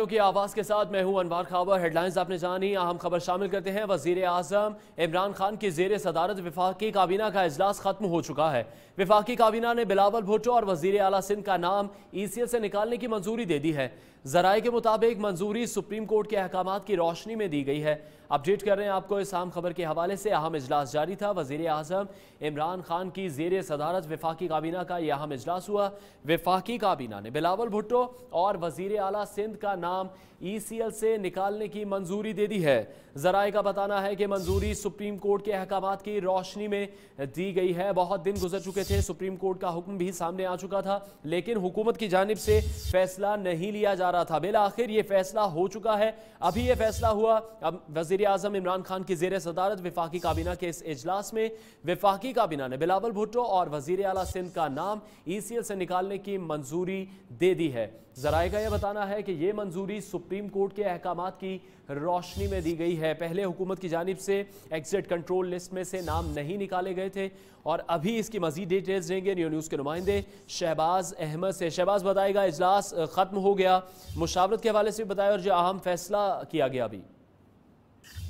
की आवाज के साथ मैं हूं अनवार खावर। हेडलाइंस आपने जानी, अहम खबर शामिल करते हैं। वजीर आजम इमरान खान की जेर सदारत वफाकी काबीना का इजलास खत्म हो चुका है। वफाकी काबीना ने बिलावल भुट्टो और वजीर आला सिंध का नाम ECL से निकालने की मंजूरी दे दी है। जराये के मुताबिक मंजूरी सुप्रीम कोर्ट के अहकामात की रोशनी में दी गई है। अपडेट कर रहे हैं आपको इस अहम खबर के हवाले से। अहम इजलास जारी था। वजीर आजम इमरान खान की जेर सदारत वफाकी काबीना का यह अहम इजलास हुआ। वफाकी काबीना ने बिलावल भुट्टो और वजीर आला सिंध का नाम ECL से निकालने की मंजूरी दे दी है। जराये का बताना है कि मंजूरी सुप्रीम कोर्ट के अहकामात की रोशनी में दी गई है। बहुत दिन गुजर चुके थे, सुप्रीम कोर्ट का हुक्म भी सामने आ चुका था, लेकिन हुकूमत की जानिब से फैसला नहीं लिया जा रहा था। बिल आखिर ये फैसला हो चुका है। अभी ये फैसला हुआ। अब वजीर आजम इमरान खान की जेर सदारत वफाकी काबीना के इस इजलास में वफाकी काबीना ने बिलावल भुट्टो और वजीर आला सिंध का नाम ECL से निकालने की मंजूरी दे दी है। जराये का यह बताना है कि यह मंजूरी सुप्रीम कोर्ट के अहकामात की रोशनी में दी गई है। पहले हुकूमत की जानिब से एग्जिट कंट्रोल लिस्ट में से नाम नहीं निकाले गए थे और अभी इसकी मजीद डिटेल्स देंगे न्यू न्यूज़ के नुमाइंदे शहबाज अहमद से। शहबाज बताएगा, इजलास खत्म हो गया, मुशावरत के हवाले से भी बताया और जो अहम फैसला किया गया अभी।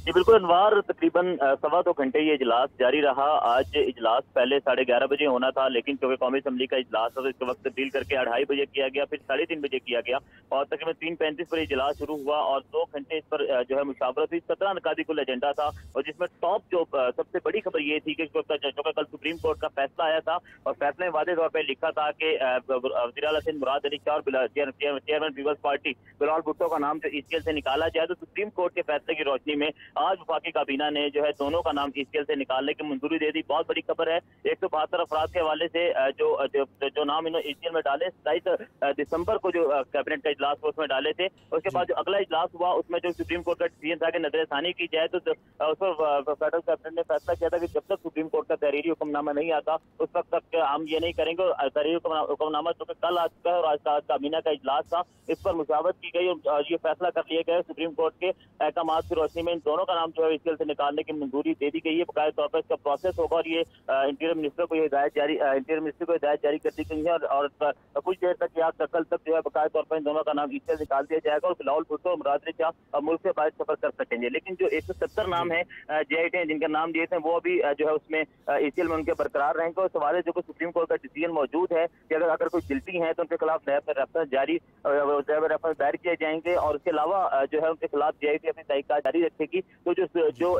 जी बिल्कुल अनवार, तकरीबन 2.25 घंटे ये इजलास जारी रहा। आज इजलास पहले 11:30 बजे होना था, लेकिन क्योंकि कौमी असम्बली का इजलास था तो इसके वक्त तब्दील करके 2:30 बजे किया गया, फिर 3:30 बजे किया गया और तकरीबन 3:35 पर इजलास शुरू हुआ और 2 घंटे इस पर जो है मुशावरत हुई। 17 नकादी कुल एजेंडा था और जिसमें टॉप जो सबसे बड़ी खबर ये थी कि जो कल सुप्रीम कोर्ट का फैसला आया था और फैसले में वादे तौर पर लिखा था कि वज़ीर आला सिंध मुराद अली शाह और chairman Peoples Party Bilawal Bhutto का नाम जो ECL से निकाला जाए, तो सुप्रीम कोर्ट के फैसले की रोशनी में आज वफाकी काबीना ने जो है दोनों का नाम ECL से निकालने की मंजूरी दे दी। बहुत बड़ी खबर है। 172 अफराद के हवाले से जो नाम इन्होंने ECL में डाले, 27 दिसंबर को जो कैबिनेट का इजलास हुआ उसमें डाले थे। उसके बाद जो अगला इजलास हुआ उसमें जो सुप्रीम कोर्ट का डिसीजन था कि नजरसानी की जाए, तो उस पर फेडरल कैबिनेट ने फैसला किया था कि जब तक सुप्रीम कोर्ट का तहरीरी हुक्मनामा नहीं आता उस वक्त तक हम ये नहीं करेंगे। तहरीरी हुक्मनामा जो कल आ चुका है और आज काबीना का इजलास था, इस पर मुशावरत की गई और ये फैसला कर लिया गया सुप्रीम कोर्ट के अहकाम की रोशनी में इन दोनों का नाम जो है ECL से निकालने की मंजूरी दे दी गई है। बकाया तौर पर इसका प्रोसेस होगा और ये इंटीरियर मिनिस्टर को हिदायत जारी कर दी गई है और कुछ देर तक या कल तक जो है बकाया तौर पर इन दोनों का नाम ECL निकाल दिया जाएगा और बिलावल भुट्टो और मुराद अली शाह मुल्क से बाहर सफर कर सकेंगे। लेकिन जो 170 नाम है JIT जिनका नाम दिए थे, वो अभी जो है उसमें ECL में उनके बरकरार रहेंगे और सवाल है जो सुप्रीम कोर्ट का डिसीजन मौजूद है कि अगर कोई गिल्टी है तो उनके खिलाफ रेफरेंस दायर किए जाएंगे और उसके अलावा जो है उनके खिलाफ JIT अपनी तहकीकात जारी रखेगी। तो जो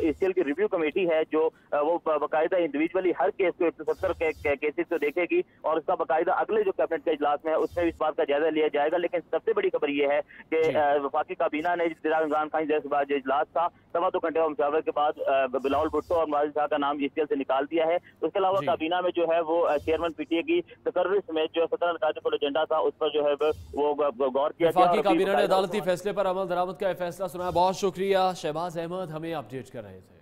ECL की रिव्यू कमेटी है जो वो बाकायदा इंडिविजुअली हर केस को 170 केसेस को देखेगी और उसका बाकायदा अगले जो कैबिनेट का इजलास में उसमें इस बात का जायजा लिया जाएगा। लेकिन सबसे बड़ी खबर ये है कि वफाकी काबीना ने इमरान खान जो इजलास था 2.25 घंटे का मुशावरत के बाद बिलावल भुट्टो और मुराद शाह का नाम ECL से निकाल दिया है। उसके अलावा काबीना में जो है वो चेयरमैन PTA की तकर्री में जो 17 नकादी कुल एजेंडा था उस पर जो है वो गौर किया गया। वफाकी काबीना ने अदालती फैसले पर अमल दरामद का फैसला सुनाया। बहुत शुक्रिया शहबाज अहमद, हमें अपडेट कर रहे थे।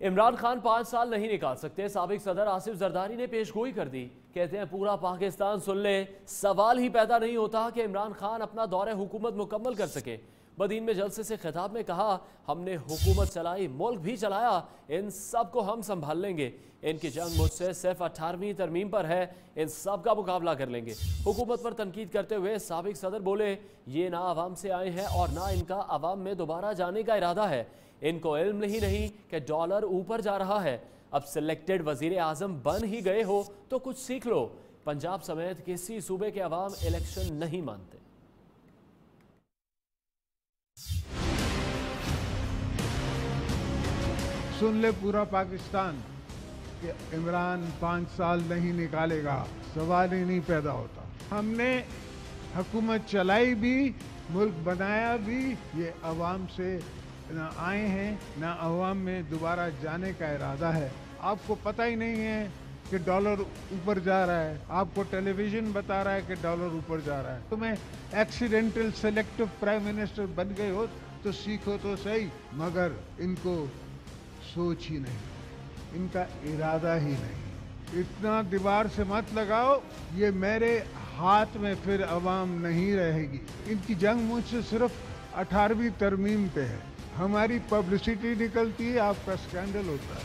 इमरान खान 5 साल नहीं निकाल सकते, साबिक सदर आसिफ जरदारी ने पेशगोई कर दी। कहते हैं पूरा पाकिस्तान सुन ले, सवाल ही पैदा नहीं होता कि इमरान खान अपना दौरे हुकूमत मुकम्मल कर सके। बदीन में जलसे से खिताब में कहा, हमने हुकूमत चलाई, मुल्क भी चलाया, इन सब को हम संभाल लेंगे। इनकी जंग मुझसे सिर्फ 18वीं तरमीम पर है, इन सब का मुकाबला कर लेंगे। हुकूमत पर तनकीद करते हुए साबिक सदर बोले, ये ना आवाम से आए हैं और ना इनका आवाम में दोबारा जाने का इरादा है। इनको इल्म ही नहीं कि डॉलर ऊपर जा रहा है। अब सिलेक्टेड वजीर आजम बन ही गए हो तो कुछ सीख लो। पंजाब समेत किसी सूबे के अवाम इलेक्शन नहीं मानते। सुन ले पूरा पाकिस्तान कि इमरान 5 साल नहीं निकालेगा, सवाल ही नहीं पैदा होता। हमने हुकूमत चलाई भी, मुल्क बनाया भी, ये अवाम से ना आए हैं ना अवाम में दोबारा जाने का इरादा है। आपको पता ही नहीं है कि डॉलर ऊपर जा रहा है, आपको टेलीविजन बता रहा है कि डॉलर ऊपर जा रहा है। तुम्हें एक्सीडेंटल सेलेक्टिव प्राइम मिनिस्टर बन गए हो तो सीखो तो सही, मगर इनको सोच ही नहीं, इनका इरादा ही नहीं। इतना दीवार से मत लगाओ, ये मेरे हाथ में फिर अवाम नहीं रहेगी। इनकी जंग मुझसे सिर्फ 18वीं तरमीम पे है। हमारी पब्लिसिटी निकलती है, आपका स्कैंडल होता है।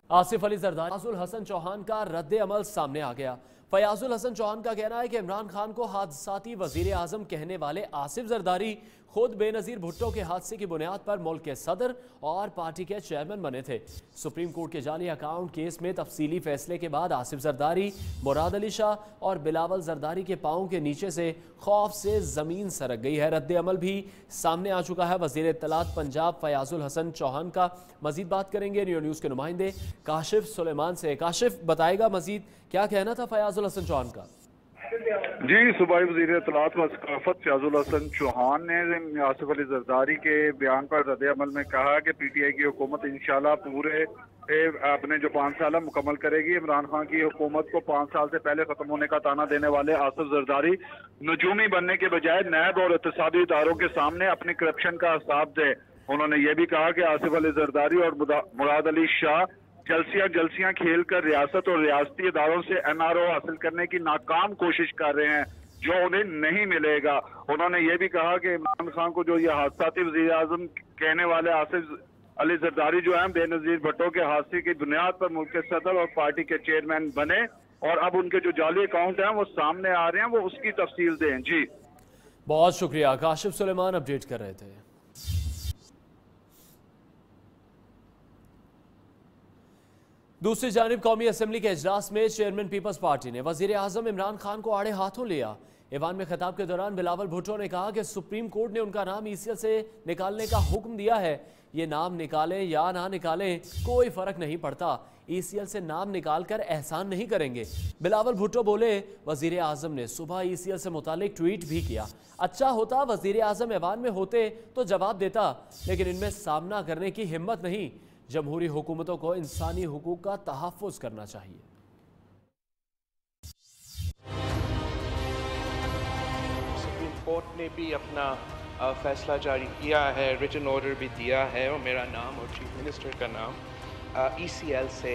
आसिफ अली जरदारी, अजुल हसन चौहान का रद्द अमल सामने आ गया। फयाजुल हसन चौहान का कहना है कि इमरान खान को हादसाती वजीर आजम कहने वाले आसिफ जरदारी खुद बेनजीर भुट्टो के हादसे की बुनियाद पर मुल्क के सदर और पार्टी के चेयरमैन बने थे। सुप्रीम कोर्ट के जाली अकाउंट केस में तफसीली फैसले के बाद आसिफ जरदारी, मुराद अली शाह और बिलावल जरदारी के पाँव के नीचे से खौफ से जमीन सरक गई है। रद्द अमल भी सामने आ चुका है। वजीर इत्तलात पंजाब फयाजुल हसन चौहान का मजीद बात करेंगे न्यू न्यूज़ के नुमाइंदे काशिफ सुलेमान से। काशिफ, बताएगा मजीद क्या कहना था फयाजुल हसन चौहान का? जी, सूबाई वज़ीर इत्तलात व सकाफत फयाजुल हसन चौहान ने आसिफ अली जरदारी के बयान पर रद्द अमल में कहा कि पीटीआई की हुकूमत इंशाल्लाह पूरे अपने जो 5 साल मुकम्मल करेगी। इमरान खान की हुकूमत को 5 साल से पहले खत्म होने का ताना देने वाले आसिफ जरदारी नजूमी बनने के बजाय नैब और इक़्तिसादी इदारों के सामने अपनी करप्शन का हिसाब दे। उन्होंने ये भी कहा कि आसिफ अली जरदारी और मुराद अली शाह जलसियां खेल कर रियासत और रियासती इदारों से NRO हासिल करने की नाकाम कोशिश कर रहे हैं, जो उन्हें नहीं मिलेगा। उन्होंने ये भी कहा कि इमरान खान को जो ये हादसाती वज़ीर आज़म कहने वाले आसिफ अली जरदारी जो है बेनजीर भुट्टो के हादसे की बुनियाद पर मुल्क के सदर और पार्टी के चेयरमैन बने और अब उनके जो जाली अकाउंट हैं वो सामने आ रहे हैं, वो उसकी तफसील दें। जी, बहुत शुक्रिया। काशिफ सुलेमान अपडेट कर रहे थे। दूसरी जानिब कौमी असम्बली के इजलास में चेयरमैन पीपल्स पार्टी ने वजीर आजम इमरान खान को आड़े हाथों लिया। ईवान में खिताब के दौरान बिलावल भुट्टो ने कहा कि सुप्रीम कोर्ट ने उनका नाम ECL से निकालने का हुक्म दिया है। ये नाम निकालें या ना निकालें कोई फर्क नहीं पड़ता। ECL से नाम निकाल कर एहसान नहीं करेंगे। बिलावल भुट्टो बोले, वजीर आजम ने सुबह ECL से मुतालिक ट्वीट भी किया। अच्छा होता वजीर आजम ईवान में होते तो जवाब देता, लेकिन इनमें सामना करने की हिम्मत नहीं। जमहूरी हुकूमतों को इंसानी हुकूक का तहफ़्फ़ुज़ करना चाहिए। सुप्रीम कोर्ट ने भी अपना फैसला जारी किया है, रिटन ऑर्डर भी दिया है और मेरा नाम और चीफ मिनिस्टर का नाम ECL से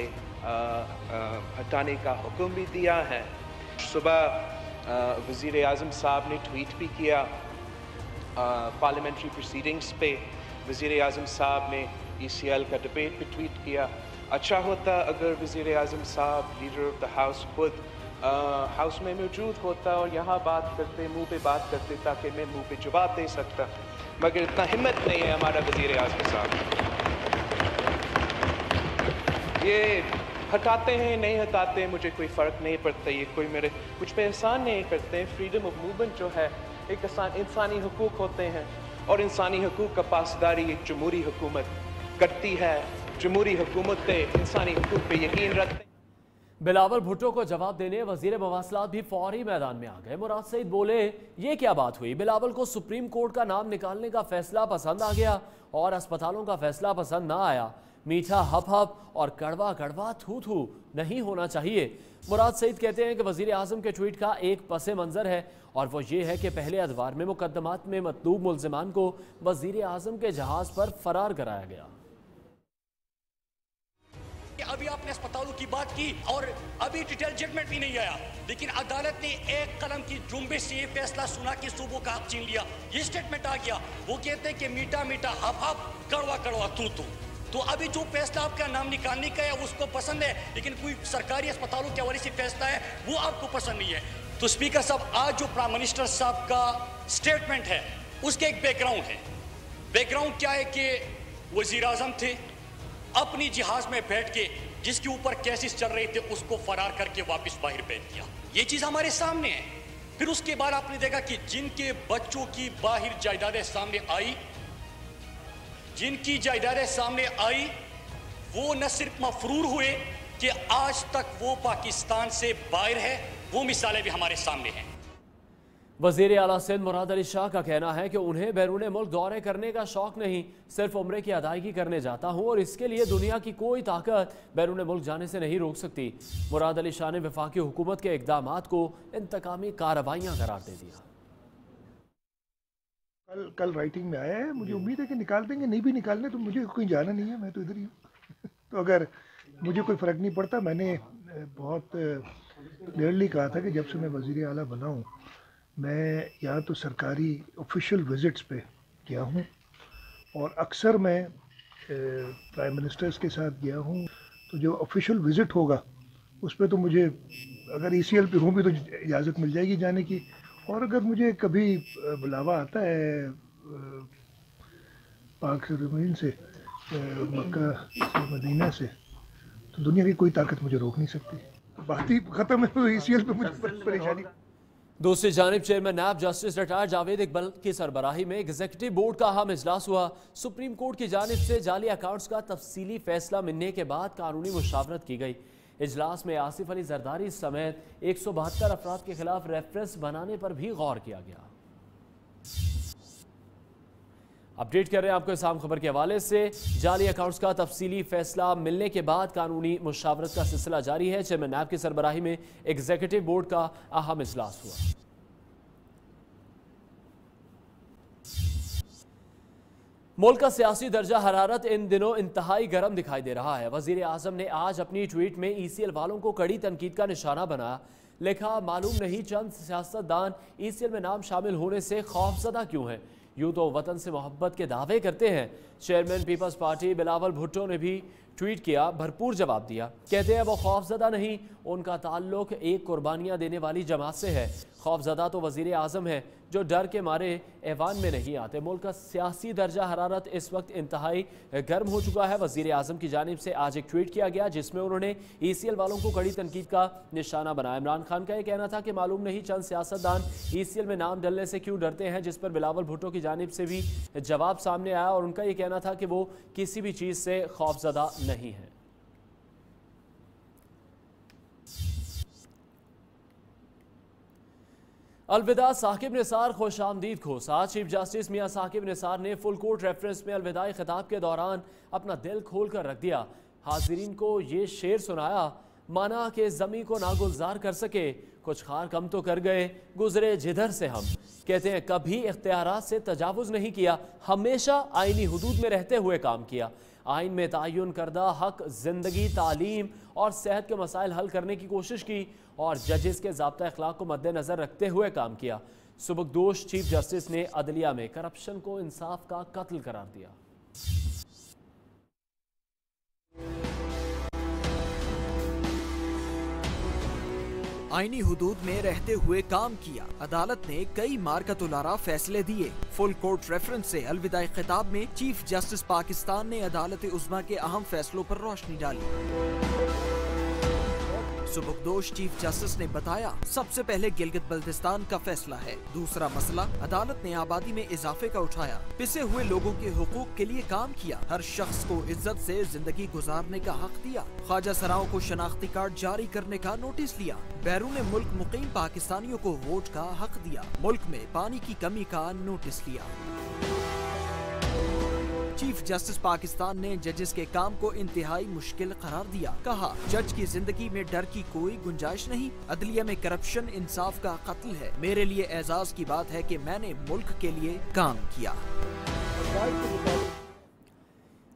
हटाने का हुक्म भी दिया है। सुबह वज़ीर आज़म साहब ने ट्वीट भी किया पार्लियामेंट्री प्रोसीडिंग्स पे। वज़ीर आज़म साहब ने ECL का डिबेट भी ट्वीट किया। अच्छा होता अगर वज़ीर आज़म साहब लीडर ऑफ द हाउस खुद हाउस में मौजूद होता और यहाँ बात करते, मुंह पे बात करते, ताकि मैं मुंह पे जवाब दे सकता, मगर इतना हिम्मत नहीं है हमारा वज़ीर आज़म साहब। ये हटाते हैं नहीं हटाते मुझे कोई फ़र्क नहीं पड़ता, ये कोई मेरे कुछ पे एहसान नहीं करते। फ्रीडम ऑफ मूवमेंट जो है एक इंसानी हुकूक होते हैं और इंसानी हुकूक का पासदारी एक जमहूरी हुकूमत करती है। जमहूरी हुकूमतें इंसानी हुकूक पे यकीन रखते। बिलावल भुट्टो को जवाब देने वजीर मवासलात भी फौरी मैदान में आ गए। मुराद सईद बोले, ये क्या बात हुई? बिलावल को सुप्रीम कोर्ट का नाम निकालने का फैसला पसंद आ गया और अस्पतालों का फैसला पसंद ना आया। मीठा हप हप और कड़वा कड़वा थू थू नहीं होना चाहिए। मुराद सईद कहते हैं कि वजीर आजम के ट्वीट का एक पसे मंजर है और वो ये है कि पहले अदवार में मुकदमात में मतलूब मुल्जिमान को वजीर आजम के जहाज पर फरार कराया गया। अभी आपने अस्पतालों की बात की और अभी डिटेल जजमेंट भी नहीं आया, लेकिन अदालत ने एक कलम की जुम्बिश से फैसला सुना कि सूबों का हक छीन लिया। ये स्टेटमेंट आ गया। वो कहते हैं कि मीठा मीठा हप हप कड़वा कड़वा तू तू। तो अभी जो फैसला आपका नाम निकालने का है उसको पसंद है, लेकिन कोई सरकारी अस्पतालों के हवाले से फैसला है वो आपको पसंद नहीं है। तो स्पीकर साहब, आज जो प्राइम मिनिस्टर साहब का स्टेटमेंट है उसके एक बैकग्राउंड है। बैकग्राउंड क्या है कि वजीर आजम थे, अपनी जहाज में बैठ के जिसके ऊपर केसेस चल रहे थे उसको फरार करके वापस बाहर भेज दिया। ये चीज हमारे सामने है। फिर उसके बाद आपने देखा कि जिनके बच्चों की बाहर जायदादें सामने आई, जिनकी जायदादें सामने आई वो न सिर्फ मफरूर हुए कि आज तक वो पाकिस्तान से बाहर है, वो मिसालें भी हमारे सामने हैं। वज़ीर आला सिंध मुराद अली शाह का कहना है कि उन्हें बैरून मुल्क दौरे करने का शौक नहीं, सिर्फ उम्रे की अदायगी करने जाता हूँ और इसके लिए दुनिया की कोई ताकत बैरून मुल्क जाने से नहीं रोक सकती। मुराद अली शाह ने वफाकी हुकूमत के इक़दामात को इंतकामी कार्रवाइयाँ करार दे दिया। कल राइटिंग में आया है, मुझे उम्मीद है कि निकाल देंगे। नहीं भी निकालने तो मुझे कोई जाना नहीं है, मैं तो इधर ही हूँ। तो अगर मुझे कोई फ़र्क नहीं पड़ता। मैंने बहुत क्लियरली कहा था कि जब से मैं वज़ीर आला बना हूँ, मैं यहाँ तो सरकारी ऑफिशियल विज़िट्स पे गया हूँ और अक्सर मैं प्राइम मिनिस्टर्स के साथ गया हूँ। तो जो ऑफिशियल विज़िट होगा उस पर तो मुझे अगर ECL पे हूँ भी तो इजाज़त मिल जाएगी जाने की। और अगर मुझे कभी बुलावा आता है पाक ज़मीन से, मक्का से, मदीना से, तो दुनिया की कोई ताकत मुझे रोक नहीं सकती। बात ही ख़त्म है। ECL पे मुझे परेशानी। दूसरी जानिब chairman NAB justice retired Javed Iqbal की सरबराही में एग्जीक्यूटिव बोर्ड का अहम इजलास हुआ। सुप्रीम कोर्ट की जानिब से जाली अकाउंट्स का तफसीली फैसला मिलने के बाद कानूनी मुशावरत की गई। इजलास में आसिफ अली जरदारी समेत 172 अफराद के खिलाफ रेफरेंस बनाने पर भी गौर किया गया। अपडेट कर रहे हैं आपको इस्लाम खबर के हवाले से। जाली अकाउंट्स का तफसीली फैसला मिलने के बाद कानूनी मुशावरत का सिलसिला जारी है। चेयरमैन नैब की सरबराही में एग्जीक्यूटिव बोर्ड का अहम इजलास हुआ। मुल्क का सियासी दर्जा हरारत इन दिनों इंतहाई गर्म दिखाई दे रहा है। वजीर आजम ने आज अपनी ट्वीट में ECL वालों को कड़ी तनकीद का निशाना बनाया। लिखा, मालूम नहीं चंद सियासतदान ECL में नाम शामिल होने से खौफजदा क्यों हैं। यूं तो वतन से मोहब्बत के दावे करते हैं। Chairman Peoples Party Bilawal Bhutto ने भी ट्वीट किया, भरपूर जवाब दिया। कहते हैं वो खौफजदा नहीं, उनका ताल्लुक एक कुर्बानियां देने वाली जमात से है। खौफजदा तो वजीर आजम है जो डर के मारे ऐवान में नहीं आते। मुल्क का सियासी दर्जा हरारत इस वक्त इंतहाई गर्म हो चुका है। वजीर आजम की जानिब से आज एक ट्वीट किया गया जिसमें उन्होंने ECL वालों को कड़ी तनकीद का निशाना बनाया। इमरान खान का यह कहना था कि मालूम नहीं चंद सियासतदान ECL में नाम डलने से क्यों डरते हैं, जिस पर बिलावल भुट्टो की जानिब से भी जवाब सामने आया और उनका यह कहना था कि वो किसी भी चीज़ से खौफजदा नहीं है। अलविदा साकिब निसार, खुश आमदीद खोस। आज चीफ जस्टिस मियां साकिब निसार ने फुल कोर्ट रेफरेंस में अलविदाई खिताब के दौरान अपना दिल खोल कर रख दिया। हाजिरीन को ये शेर सुनाया, माना कि ज़मीं को नागुलजार कर सके, कुछ खार कम तो कर गए, गुजरे जिधर से हम। कहते हैं कभी इख्तियारात से तजावुज़ नहीं किया, हमेशा आईनी हुदूद में रहते हुए काम किया। आइन में तयन करदा हक, जिंदगी, तालीम और सेहत के मसाइल हल करने की कोशिश की और जजेस के ज़ाब्ता अखलाक को मद्देनज़र रखते हुए काम किया। सुबकदोश चीफ जस्टिस ने अदलिया में करप्शन को इंसाफ का कत्ल करार दिया। आईनी हुदूद में रहते हुए काम किया। अदालत ने कई मारकतुलारा फैसले दिए। फुल कोर्ट रेफरेंस से अलविदाई खिताब में चीफ जस्टिस पाकिस्तान ने अदालत उज़्मा के अहम फैसलों पर रोशनी डाली। सुबकदोश चीफ जस्टिस ने बताया, सबसे पहले गिलगित बल्तिस्तान का फैसला है। दूसरा मसला, अदालत ने आबादी में इजाफे का उठाया। पिसे हुए लोगों के हुकूक के लिए काम किया। हर शख्स को इज्जत से जिंदगी गुजारने का हक दिया। ख्वाजा सराओं को शनाख्ती कार्ड जारी करने का नोटिस लिया। बैरून मुल्क मुकीम पाकिस्तानियों को वोट का हक दिया। मुल्क में पानी की कमी का नोटिस लिया। चीफ जस्टिस पाकिस्तान ने जजेस के काम को इंतहाई मुश्किल करार दिया। कहा, जज की जिंदगी में डर की कोई गुंजाइश नहीं। अदलिया में करप्शन इंसाफ का कत्ल है। मेरे लिए एजाज की बात है कि मैंने मुल्क के लिए काम किया।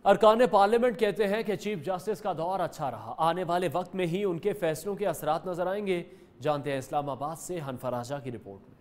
अरकान पार्लियामेंट कहते हैं कि चीफ जस्टिस का दौर अच्छा रहा। आने वाले वक्त में ही उनके फैसलों के असरात नजर आएंगे। जानते हैं इस्लामाबाद से हनफराजा की रिपोर्ट में।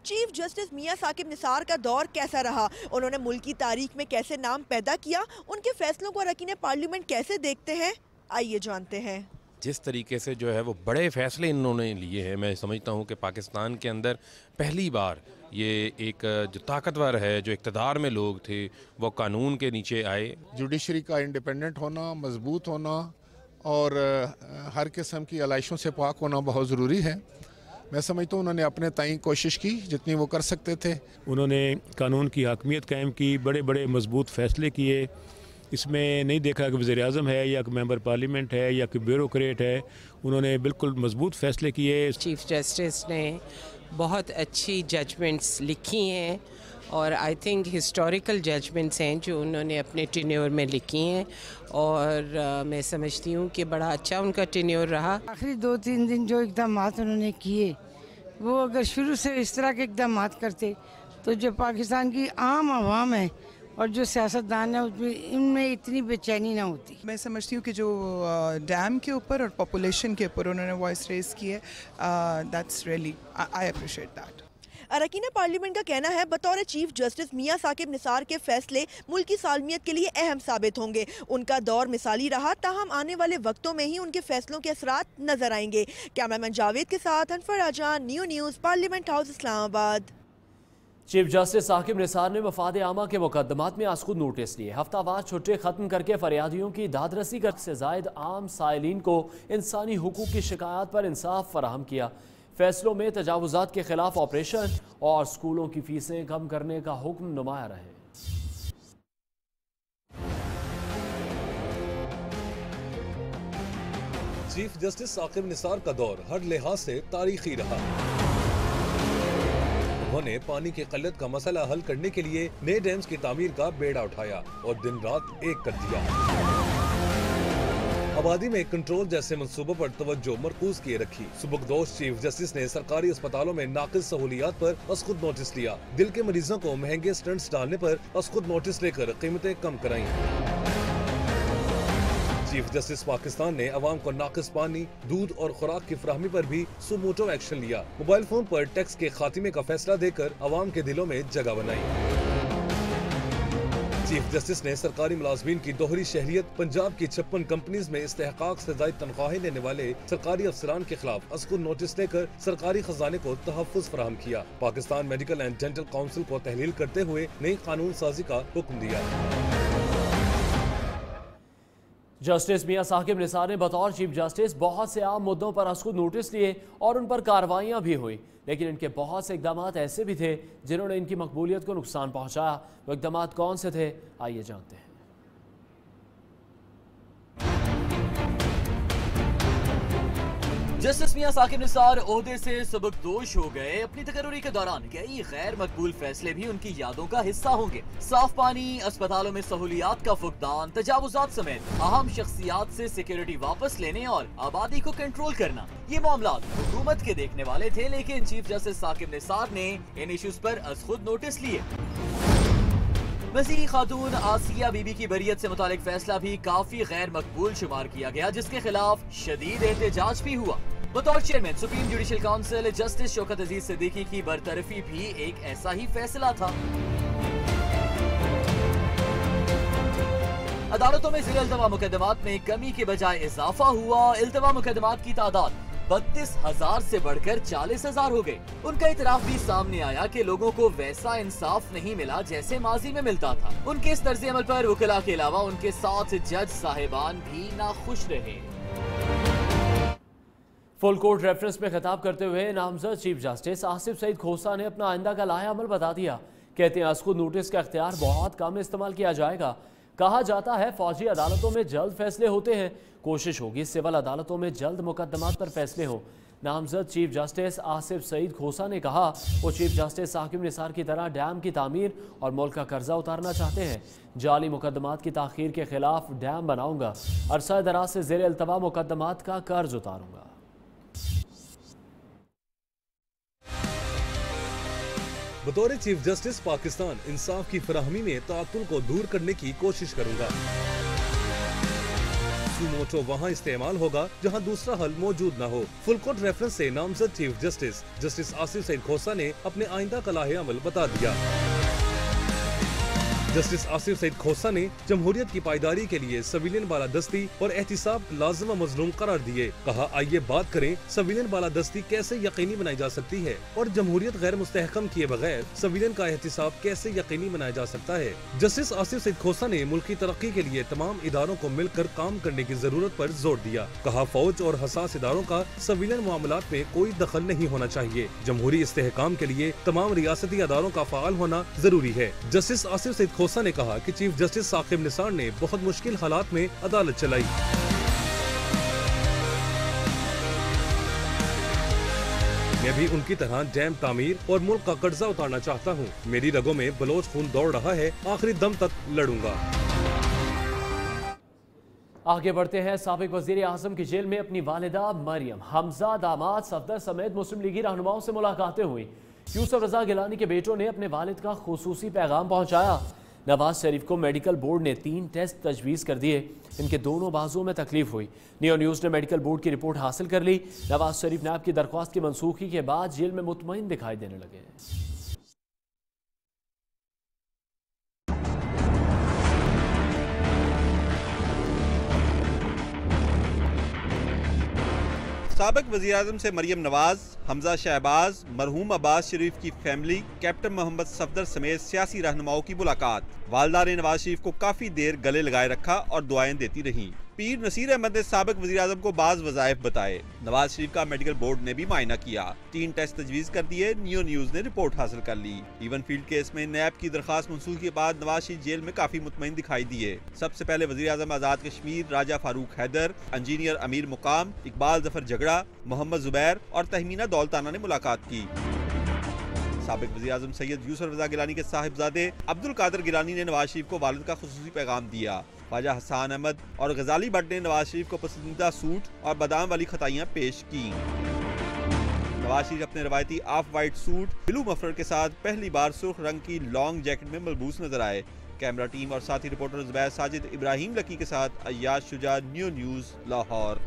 चीफ जस्टिस मियां साकिब निसार का दौर कैसा रहा, उन्होंने मुल्क की तारीख में कैसे नाम पैदा किया, उनके फैसलों को अरकान पार्लियामेंट कैसे देखते हैं, आइए जानते हैं। जिस तरीके से जो है वो बड़े फैसले इन्होंने लिए हैं, मैं समझता हूँ कि पाकिस्तान के अंदर पहली बार ये एक जो ताकतवर है, जो इक़्तिदार में लोग थे, वो कानून के नीचे आए। जुडिशरी का इंडिपेंडेंट होना, मजबूत होना और हर किस्म की आलाइशों से पाक होना बहुत ज़रूरी है। मैं समझता हूँ उन्होंने अपने ताईं कोशिश की जितनी वो कर सकते थे। उन्होंने कानून की हकमियत कायम की, बड़े बड़े मजबूत फैसले किए। इसमें नहीं देखा कि वज़ीर आज़म है या कि मेंबर पार्लियामेंट है या कि ब्यूरोक्रेट है, उन्होंने बिल्कुल मजबूत फैसले किए। चीफ जस्टिस ने बहुत अच्छी जजमेंट्स लिखी हैं और आई थिंक हिस्टोरिकल जजमेंट्स हैं जो उन्होंने अपने टेन्योर में लिखी हैं और मैं समझती हूँ कि बड़ा अच्छा उनका टेन्योर रहा। आखिरी 2-3 दिन जो इक़दामात उन्होंने किए, वो अगर शुरू से इस तरह के इक़दामात करते तो जो पाकिस्तान की आम आवाम है और जो सियासतदान है उसमें इनमें इतनी बेचैनी ना होती। मैं समझती हूँ कि जो डैम के ऊपर और पॉपुलेशन के ऊपर उन्होंने वॉइस रेज की है, that's really I appreciate that. अरकान पार्लियामेंट का कहना है बतौर चीफ जस्टिस मियां साकिब निसार के फैसले मुल्क की सालमियत के लिए अहम साबित होंगे। उनका दौर मिसाली रहा, ताहम आने वाले वक्तों में ही उनके फैसलों के असरात नजर आएंगे। कैमरामैन जावेद के साथ अनफर आजान, new news, parliament house, Islamabad. Chief justice Saqib Nisar ने मफाद आमा के मुकदमात में आज खुद नोटिस लिए। हफ्तावार छुट्टी खत्म करके फरियादियों की दादरसी कर से जायद आम साइलिन को इंसानी हुकूक की शिकायत पर इंसाफ फराहम किया। फैसलों में तजावुजात के खिलाफ ऑपरेशन और स्कूलों की फीसें कम करने का हुक्म नुमाया रहे। चीफ जस्टिस साकिब निसार का दौर हर लिहाज से तारीखी रहा। उन्होंने पानी की किल्लत का मसला हल करने के लिए नए डैम्स की तामीर का बेड़ा उठाया और दिन रात एक कर दिया। आबादी में कंट्रोल जैसे मंसूबों पर तवज्जो मरकूज किए रखी। सुबकदोश चीफ जस्टिस ने सरकारी अस्पतालों में नाकिस सहूलियात पर असखुद नोटिस लिया। दिल के मरीजों को महंगे स्टंट्स डालने पर असखुद नोटिस लेकर कीमतें कम कराई। चीफ जस्टिस पाकिस्तान ने अवाम को नाकिस पानी, दूध और खुराक की फराहमी पर भी सुमोटो एक्शन लिया। मोबाइल फोन पर टैक्स के खात्मे का फैसला देकर अवाम के दिलों में जगह बनाई। चीफ जस्टिस ने सरकारी मुलाजमीन की दोहरी शहरियत, पंजाब की 56 कंपनीज में इस्तेहकाक से ज़ायद तनख्वाहें लेने वाले सरकारी अफसरान के खिलाफ असकुन नोटिस देकर सरकारी खजाने को तहफ़्फ़ुज़ फराहम किया। Pakistan medical and dental council को तहलील करते हुए नई कानून साजी का हुक्म दिया। जस्टिस मियां साकिब निसार ने बतौर चीफ जस्टिस बहुत से आम मुद्दों पर असखुद नोटिस लिए और उन पर कार्रवाइयाँ भी हुई, लेकिन इनके बहुत से इकदाम ऐसे भी थे जिन्होंने इनकी मकबूलियत को नुकसान पहुँचाया। वो इकदाम कौन से थे, आइए जानते हैं। जस्टिस मियां साकिब निसार ओहदे से सबकदोश हो गए। अपनी तकर्री के दौरान कई गैर मकबूल फैसले भी उनकी यादों का हिस्सा होंगे। साफ पानी, अस्पतालों में सहूलियात का फुकदान, तजावुजात समेत अहम शख्सियात से सिक्योरिटी वापस लेने और आबादी को कंट्रोल करना, ये मामलात हुकूमत के देखने वाले थे, लेकिन चीफ जस्टिस साकिब निसार ने इन इश्यूज पर अज़खुद नोटिस लिए। मसीही खातून आसिया बीबी की बरियत से मुतालिक फैसला भी काफी गैर मकबूल शुमार किया गया, जिसके खिलाफ शदीद एहतजाज भी हुआ। बतौर chairman supreme judicial council justice Shaukat Aziz Siddiqui की बरतरफी भी एक ऐसा ही फैसला था। अदालतों में ज़िर-इल्तवा मुकदमात में कमी के बजाय इजाफा हुआ। इल्तवा मुकदमात की तादाद 32,000 से बढ़कर 40,000 हो गए। उनका इतराफ भी सामने आया कि लोगों को वैसा इंसाफ नहीं मिला जैसे माजी में मिलता था। उनके इस तर्ज अमल पर वकीला के अलावा उनके साथ जज साहिबान भी नाखुश रहे। फुल कोर्ट रेफरेंस में खिताब करते हुए नामजद चीफ जस्टिस आसिफ सईद खोसा ने अपना आइंदा का लाया अमल बता दिया। कहते हैं असखुद नोटिस का इख्तियार बहुत कम इस्तेमाल किया जाएगा। कहा जाता है फौजी अदालतों में जल्द फैसले होते हैं, कोशिश होगी सिविल अदालतों में जल्द मुकदमात पर फैसले हो। नामजद चीफ जस्टिस आसिफ सईद खोसा ने कहा वो चीफ जस्टिस साकिब निसार की तरह डैम की तामीर और मुल्क का कर्जा उतारना चाहते हैं। जाली मुकदमात की ताखीर के खिलाफ डैम बनाऊंगा, अरसा दराज से ज़ेर इल्तवा मुकदमात का कर्ज उतारूंगा। बतौर चीफ जस्टिस पाकिस्तान इंसाफ की फराहमी में तातुल को दूर करने की कोशिश करूंगा। सुमोटो वहाँ इस्तेमाल होगा जहाँ दूसरा हल मौजूद न हो। फुल कोर्ट रेफरेंस से नामजद chief justice justice Asif Saeed Khosa ने अपने आइंदा का लाहे अमल बता दिया। जस्टिस आसिफ सईद खोसा ने जमहूरियत की पायदारी के लिए सिविलियन बालादस्ती और एहतिसाब लाज़िम मज़लूम करार दिए। कहा आइए बात करें सिविलियन बालादस्ती कैसे यकीनी बनाई जा सकती है और जमहूरियत गैर मुस्तहकम किए बगैर सिविलियन का एहतिसाब कैसे यकीनी बनाया जा सकता है। जस्टिस आसिफ सईद खोसा ने मुल्क की तरक्की के लिए तमाम इदारों को मिलकर काम करने की जरूरत पर जोर दिया। कहा फौज और हसास इदारों का सिविलियन मामलात में कोई दखल नहीं होना चाहिए। जमहूरी इस्तेहकाम के लिए तमाम रियासती अदारों का फ़ाल होना जरूरी है। जस्टिस आसिफ सईद खोसा ने कहा कि चीफ जस्टिस साकिब निसार ने बहुत मुश्किल हालात में अदालत चलाई। मैं भी उनकी तरह डैम तामीर और मुल्क का कर्जा उतारना चाहता हूँ। मेरी रगों में बलोच खून दौड़ रहा है, आखिरी दम तक लड़ूंगा। आगे बढ़ते हैं। साबिक वजीर आजम की जेल में अपनी वालिदा मरियम, हमजा दामाद सफदर समेत मुस्लिम लीगी रहनुमाओं से मुलाकातें हुई। यूसुफ रजा गिलानी के बेटों ने अपने वालिद का खुसूसी पैगाम पहुंचाया। नवाज शरीफ को मेडिकल बोर्ड ने 3 टेस्ट तजवीज़ कर दिए। इनके दोनों बाजुओं में तकलीफ हुई। नियो न्यूज़ ने मेडिकल बोर्ड की रिपोर्ट हासिल कर ली। नवाज शरीफ नायब की दरख्वास्त की मनसूखी के बाद जेल में मुतमईन दिखाई देने लगे। साबिक वज़ीर-ए-आज़म से मरियम नवाज, हमजा शहबाज, मरहूम अब्बास शरीफ की फैमिली, कैप्टन मोहम्मद सफदर समेत सियासी रहनुमाओं की मुलाकात। वालदा ने नवाज शरीफ को काफी देर गले लगाए रखा और दुआएं देती रहीं। पीर नसीर अहमद ने साबिक वज़ीर-ए-आज़म को बाज़ वज़ाइफ बताए। नवाज शरीफ का मेडिकल बोर्ड ने भी मायना किया। 3 टेस्ट तजवीज़ कर दिए। नियो न्यूज़ ने रिपोर्ट हासिल कर ली। इवन फील्ड केस में नैब की दरखास्त मंसूख के बाद नवाज शरीफ जेल में काफी मुतमईन दिखाई दिए। सबसे पहले वज़ीर-ए-आज़म आज़ाद कश्मीर राजा फारूक हैदर, इंजीनियर अमीर मुकाम, इकबाल जफर झगड़ा, मोहम्मद जुबैर और तहमीना दौलताना ने मुलाकात की। साबिक वज़ीर-ए-आज़म सैयद यूसुफ रज़ा गिलानी के साहिबजादे अब्दुल कादिर गिलानी ने नवाज शरीफ को वालिद का खुसूसी पैगाम दिया। ख्वाजा हसन अहमद और गजाली भट्ट ने नवाज शरीफ को पसंदीदा सूट और बादाम वाली खताइयाँ पेश की। नवाज शरीफ अपने रवायती off white suit, blue muffler के साथ पहली बार सुर्ख रंग की लॉन्ग जैकेट में मलबूस नजर आए। कैमरा टीम और साथी रिपोर्टर जुबैर साजिद इब्राहिम लकी के साथ अय्याज शुजा, नियो न्यूज़, लाहौर।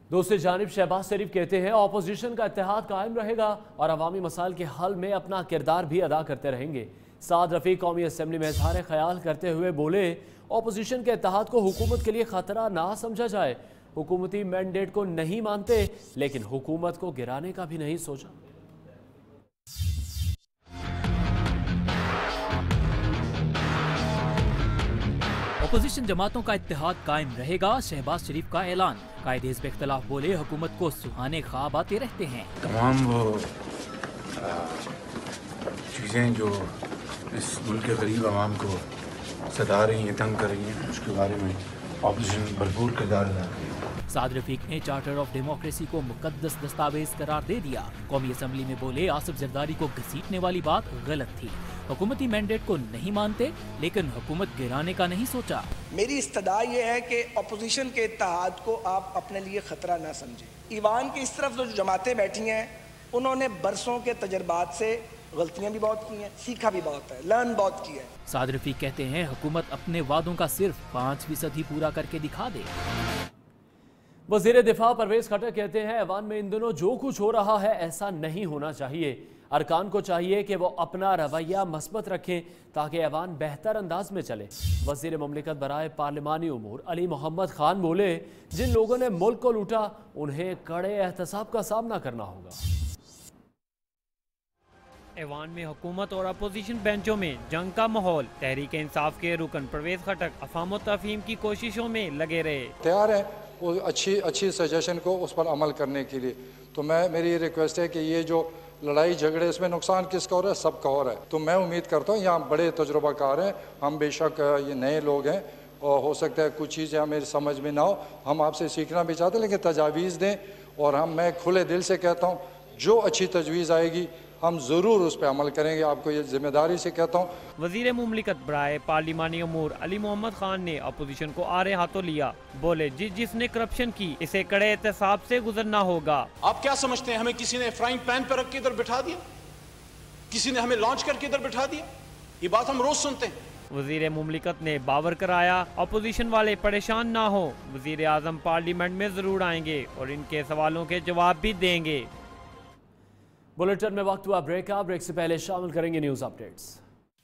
दूसरी जानिब शहबाज शरीफ कहते हैं ऑपोजिशन का इत्तेहाद कायम रहेगा और अवामी मसाइल के हल में अपना किरदार भी अदा करते रहेंगे। साद रफीक कौमी असम्बली में इजहार ख्याल करते हुए बोले, ऑपोजिशन के इत्तेहाद को हुकूमत के लिए खतरा ना समझा जाए। हुकूमती मैंडेट को नहीं मानते लेकिन हुकूमत को गिराने का भी नहीं सोचा। अपोजिशन जमातों का इत्तेहाद कायम रहेगा, शहबाज शरीफ का ऐलान। कायदे हिज़्ब इख्तिलाफ बोले, हुकूमत को सुहाने ख्वाब आते रहते हैं। तमाम वो चीज़ें जो इस मुल्क के गरीब आवाम को सता रही हैं, तंग कर रही हैं, उसके बारे में अपोजिशन भरपूर किरदार अदा करेगी। साद रफीक ने चार्टर ऑफ डेमोक्रेसी को मुकद्दस दस्तावेज करार दे दिया। कौमी असम्बली में बोले, आसिफ जरदारी को घसीटने वाली बात गलत थी। हुकूमती मैंडेट को नहीं मानते लेकिन हुकूमत गिराने का नहीं सोचा। मेरी इस्तदा ये है कि अपोजिशन के इत्तेहाद को आप अपने लिए खतरा ना समझें। ईवान की इस तरफ जो जमातें बैठी हैं उन्होंने बरसों के तजर्बात से गलतियां भी बहुत की हैं, सीखा भी बहुत है, लर्न बहुत किया है। साद रफीक कहते हैं हुकूमत अपने वादों का सिर्फ 5% ही पूरा करके दिखा दे। वज़ीर दिफा परवेज खट्टर कहते हैं ऐवान में इन दिनों जो कुछ हो रहा है ऐसा नहीं होना चाहिए। अरकान को चाहिए कि वो अपना रवैया मस्बत रखें ताकि ऐवान बेहतर अंदाज में चले। वज़ीर मुमलिकत बराए पार्लिमानी उमूर अली मोहम्मद खान बोले, जिन लोगों ने मुल्क को लूटा उन्हें कड़े एहतसाब का सामना करना होगा। ऐवान में हुकूमत और अपोजिशन बेंचों में जंग का माहौल। तहरीक इंसाफ के रुकन परवेज खट्टर अफाम और तफहीम की कोशिशों में लगे रहे। तैयार है वो अच्छी सजेशन को उस पर अमल करने के लिए। तो मेरी रिक्वेस्ट है कि ये जो लड़ाई झगड़े, इसमें नुकसान किसका हो रहा है? सबका हो रहा है। तो मैं उम्मीद करता हूँ यहाँ बड़े तजुर्बाकार हैं, हम बेशक ये नए लोग हैं और हो सकता है कुछ चीज़ें हमें समझ में ना हो, हम आपसे सीखना भी चाहते हैं, लेकिन तजावीज़ दें। और मैं खुले दिल से कहता हूँ जो अच्छी तजवीज़ आएगी हम ज़रूर उस पर अमल करेंगे, आपको ये जिम्मेदारी से कहता हूँ। वज़ीर मुमलिकत बराए पार्लिमानी उमूर अली मोहम्मद खान ने अपोजिशन को आरे हाथों लिया। बोले, जिसने करप्शन की इसे कड़े एहतसाब से गुजरना होगा। आप क्या समझते हैं हमें किसी ने फ्राइंग पैन पर रख के इधर बिठा दिया? किसी ने हमें लॉन्च करके इधर बिठा दिया? ये बात हम रोज सुनते हैं। वज़ीर मुमलिकत ने बावर कराया, अपोजिशन वाले परेशान ना हो, वज़ीर आज़म पार्लियामेंट में जरूर आएंगे और इनके सवालों के जवाब भी देंगे। बुलेटिन में वक्त हुआ ब्रेक का। ब्रेक से पहले शामिल करेंगे न्यूज अपडेट्स।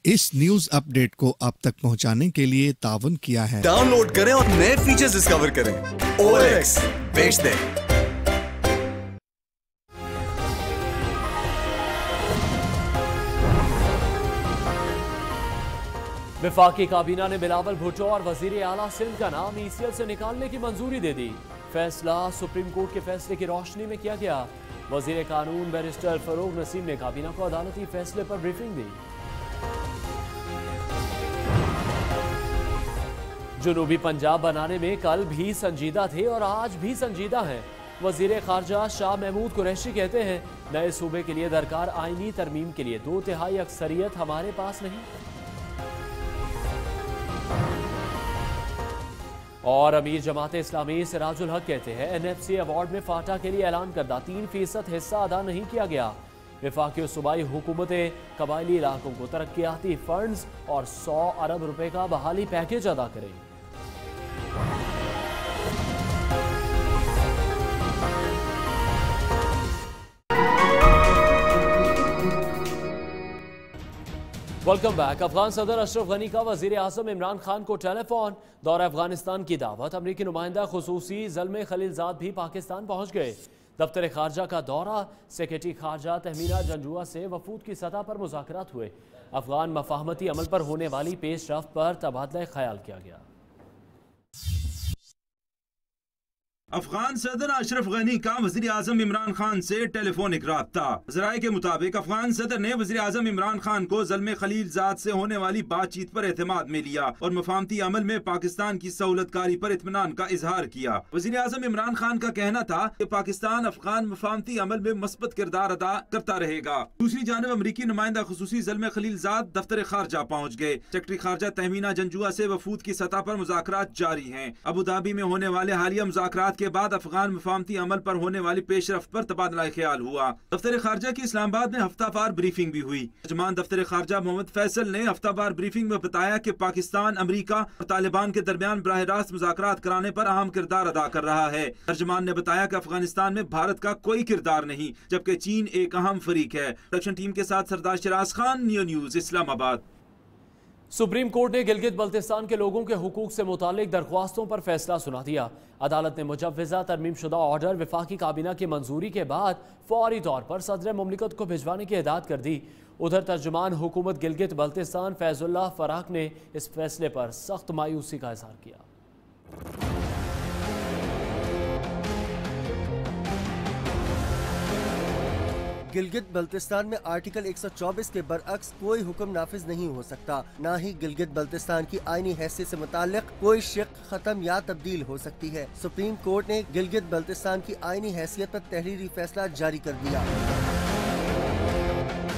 इस न्यूज अपडेट को आप तक पहुंचाने के लिए तावन किया है। डाउनलोड करें और नए फीचर्स डिस्कवर करें। OLX बेच दें। वफाकी काबीना ने बिलावल भुट्टो और वजीर आला सिंध का नाम ECL से निकालने की मंजूरी दे दी। फैसला सुप्रीम कोर्ट के फैसले की रोशनी में किया गया। वजीर कानून बैरिस्टर फरूक नसीम ने काबीना को अदालती फैसले पर ब्रीफिंग दी। जुनूबी पंजाब बनाने में कल भी संजीदा थे और आज भी संजीदा हैं। वजीर खारजा शाह महमूद कुरैशी कहते हैं, नए सूबे के लिए दरकार आईनी तरमीम के लिए 2/3 अक्सरियत हमारे पास नहीं। और अमीर जमात इस्लामी सिराजुल हक कहते हैं, NFC अवार्ड में फाटा के लिए ऐलान करदा 3% हिस्सा अदा नहीं किया गया। वफाकी और सूबाई हुकूमतें कबायली इलाकों को तरक्याती फंड्स और 100 अरब रुपए का बहाली पैकेज अदा करें। Welcome back. अफगान सदर अशरफ गनी का वजीर आजम इमरान खान को टेलीफोन। दौरा अफगानिस्तान की दावत। अमरीकी नुमाइंदा खुसूसी ज़ल्मे खलीलजाद भी पाकिस्तान पहुंच गए। दफ्तर खारजा का दौरा। सेक्रेटरी खारजा तहमीना जंजुआ से वफूद की सतह पर मुज़ाकरात हुए। अफगान मफाहमती अमल पर होने वाली पेश रफ्त पर तबादला ख्याल किया गया। अफगान सदर अशरफ गनी का वज़ीर आज़म इमरान खान से टेलीफोनिक राब्ता। ज़राए के मुताबिक अफगान सदर ने वज़ीर आज़म इमरान खान को ज़ल्मे खलीलजाद से होने वाली बातचीत पर एतमाद में लिया और मफाहमती अमल में पाकिस्तान की सहूलतकारी पर इत्मीनान का इजहार किया। वज़ीर आज़म इमरान खान का कहना था कि पाकिस्तान अफगान मफाहमती अमल में मस्बत किरदार अदा करता रहेगा। दूसरी जानब अमरीकी नुमाइंदा खुसूसी ज़ल्मे खलीलजाद दफ्तर खारजा पहुँच गए। सेक्रेटरी खारजा तहमीना जंजुआ से वफूद की सतह पर मुज़ाकरात जारी हैं। अबू धाबी में होने वाले हालिया मुज़ाकरात के बाद अफगान मफाहमती अमल पर होने वाली पेशरफ्त पर तबादला ख्याल हुआ। दफ्तर खारजा की इस्लामाबाद में हफ्तावार ब्रीफिंग भी हुई। तर्जुमान दफ्तर खारजा मोहम्मद फैसल ने हफ्तावार ब्रीफिंग में बताया कि पाकिस्तान अमरीका और तालिबान के दरमियान बराह रास्त मुज़ाकरात कराने पर अहम किरदार अदा कर रहा है। तर्जुमान ने बताया कि अफगानिस्तान में भारत का कोई किरदार नहीं, जबकि चीन एक अहम फरीक है। प्रोडक्शन टीम के साथ Sardar Shiraz Khan, neo news, Islamabad. Supreme court ने गिलगित बल्तिस्तान के लोगों के हुकूक से मुतालिक दरख्वास्तों पर फैसला सुना दिया। अदालत ने मुजव्वज़ा तरमीमशुदा ऑर्डर वफाकी काबीना की मंजूरी के बाद फौरी तौर पर सदर मुमलिकत को भिजवाने की हिदायत कर दी। उधर तर्जुमान हुकूमत गिलगित बल्तिस्तान फैजुल्लाह फराक ने इस फैसले पर सख्त मायूसी का इजहार किया। गिलगित बल्तिस्तान में आर्टिकल 124 के बरअक्स कोई हुक्म नाफिज नहीं हो सकता। न ही गिलगित बल्तिस्तान की आईनी हैसियत से मुताल्लिक कोई शिक खत्म या तब्दील हो सकती है। सुप्रीम कोर्ट ने गिलगित बल्तिस्तान की आईनी हैसियत पर तहरीरी फैसला जारी कर दिया।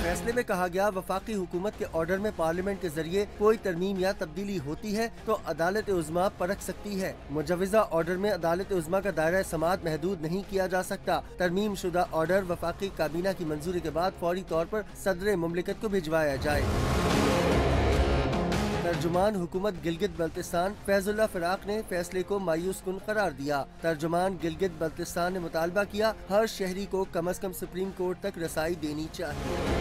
फैसले में कहा गया, वफाकी हुकूमत के ऑर्डर में पार्लियामेंट के जरिए कोई तरमीम या तब्दीली होती है तो अदालत उज़्मा परख सकती है। मुजव्वज़ा ऑर्डर में अदालत उज़्मा का दायरा समाअत महदूद नहीं किया जा सकता। तरमीम शुदा ऑर्डर वफाकी काबीना की मंजूरी के बाद फौरी तौर पर सदर मुमलिकत को भिजवाया जाए। तर्जुमान हुकूमत गिलगित बल्तिस्तान फैजुल्लाह फराक ने फैसले को मायूस कुन करार दिया। तर्जुमान गिलगित बल्तिस्तान ने मुतालबा किया, हर शहरी को कम अज कम सुप्रीम कोर्ट तक रसाई देनी चाहिए।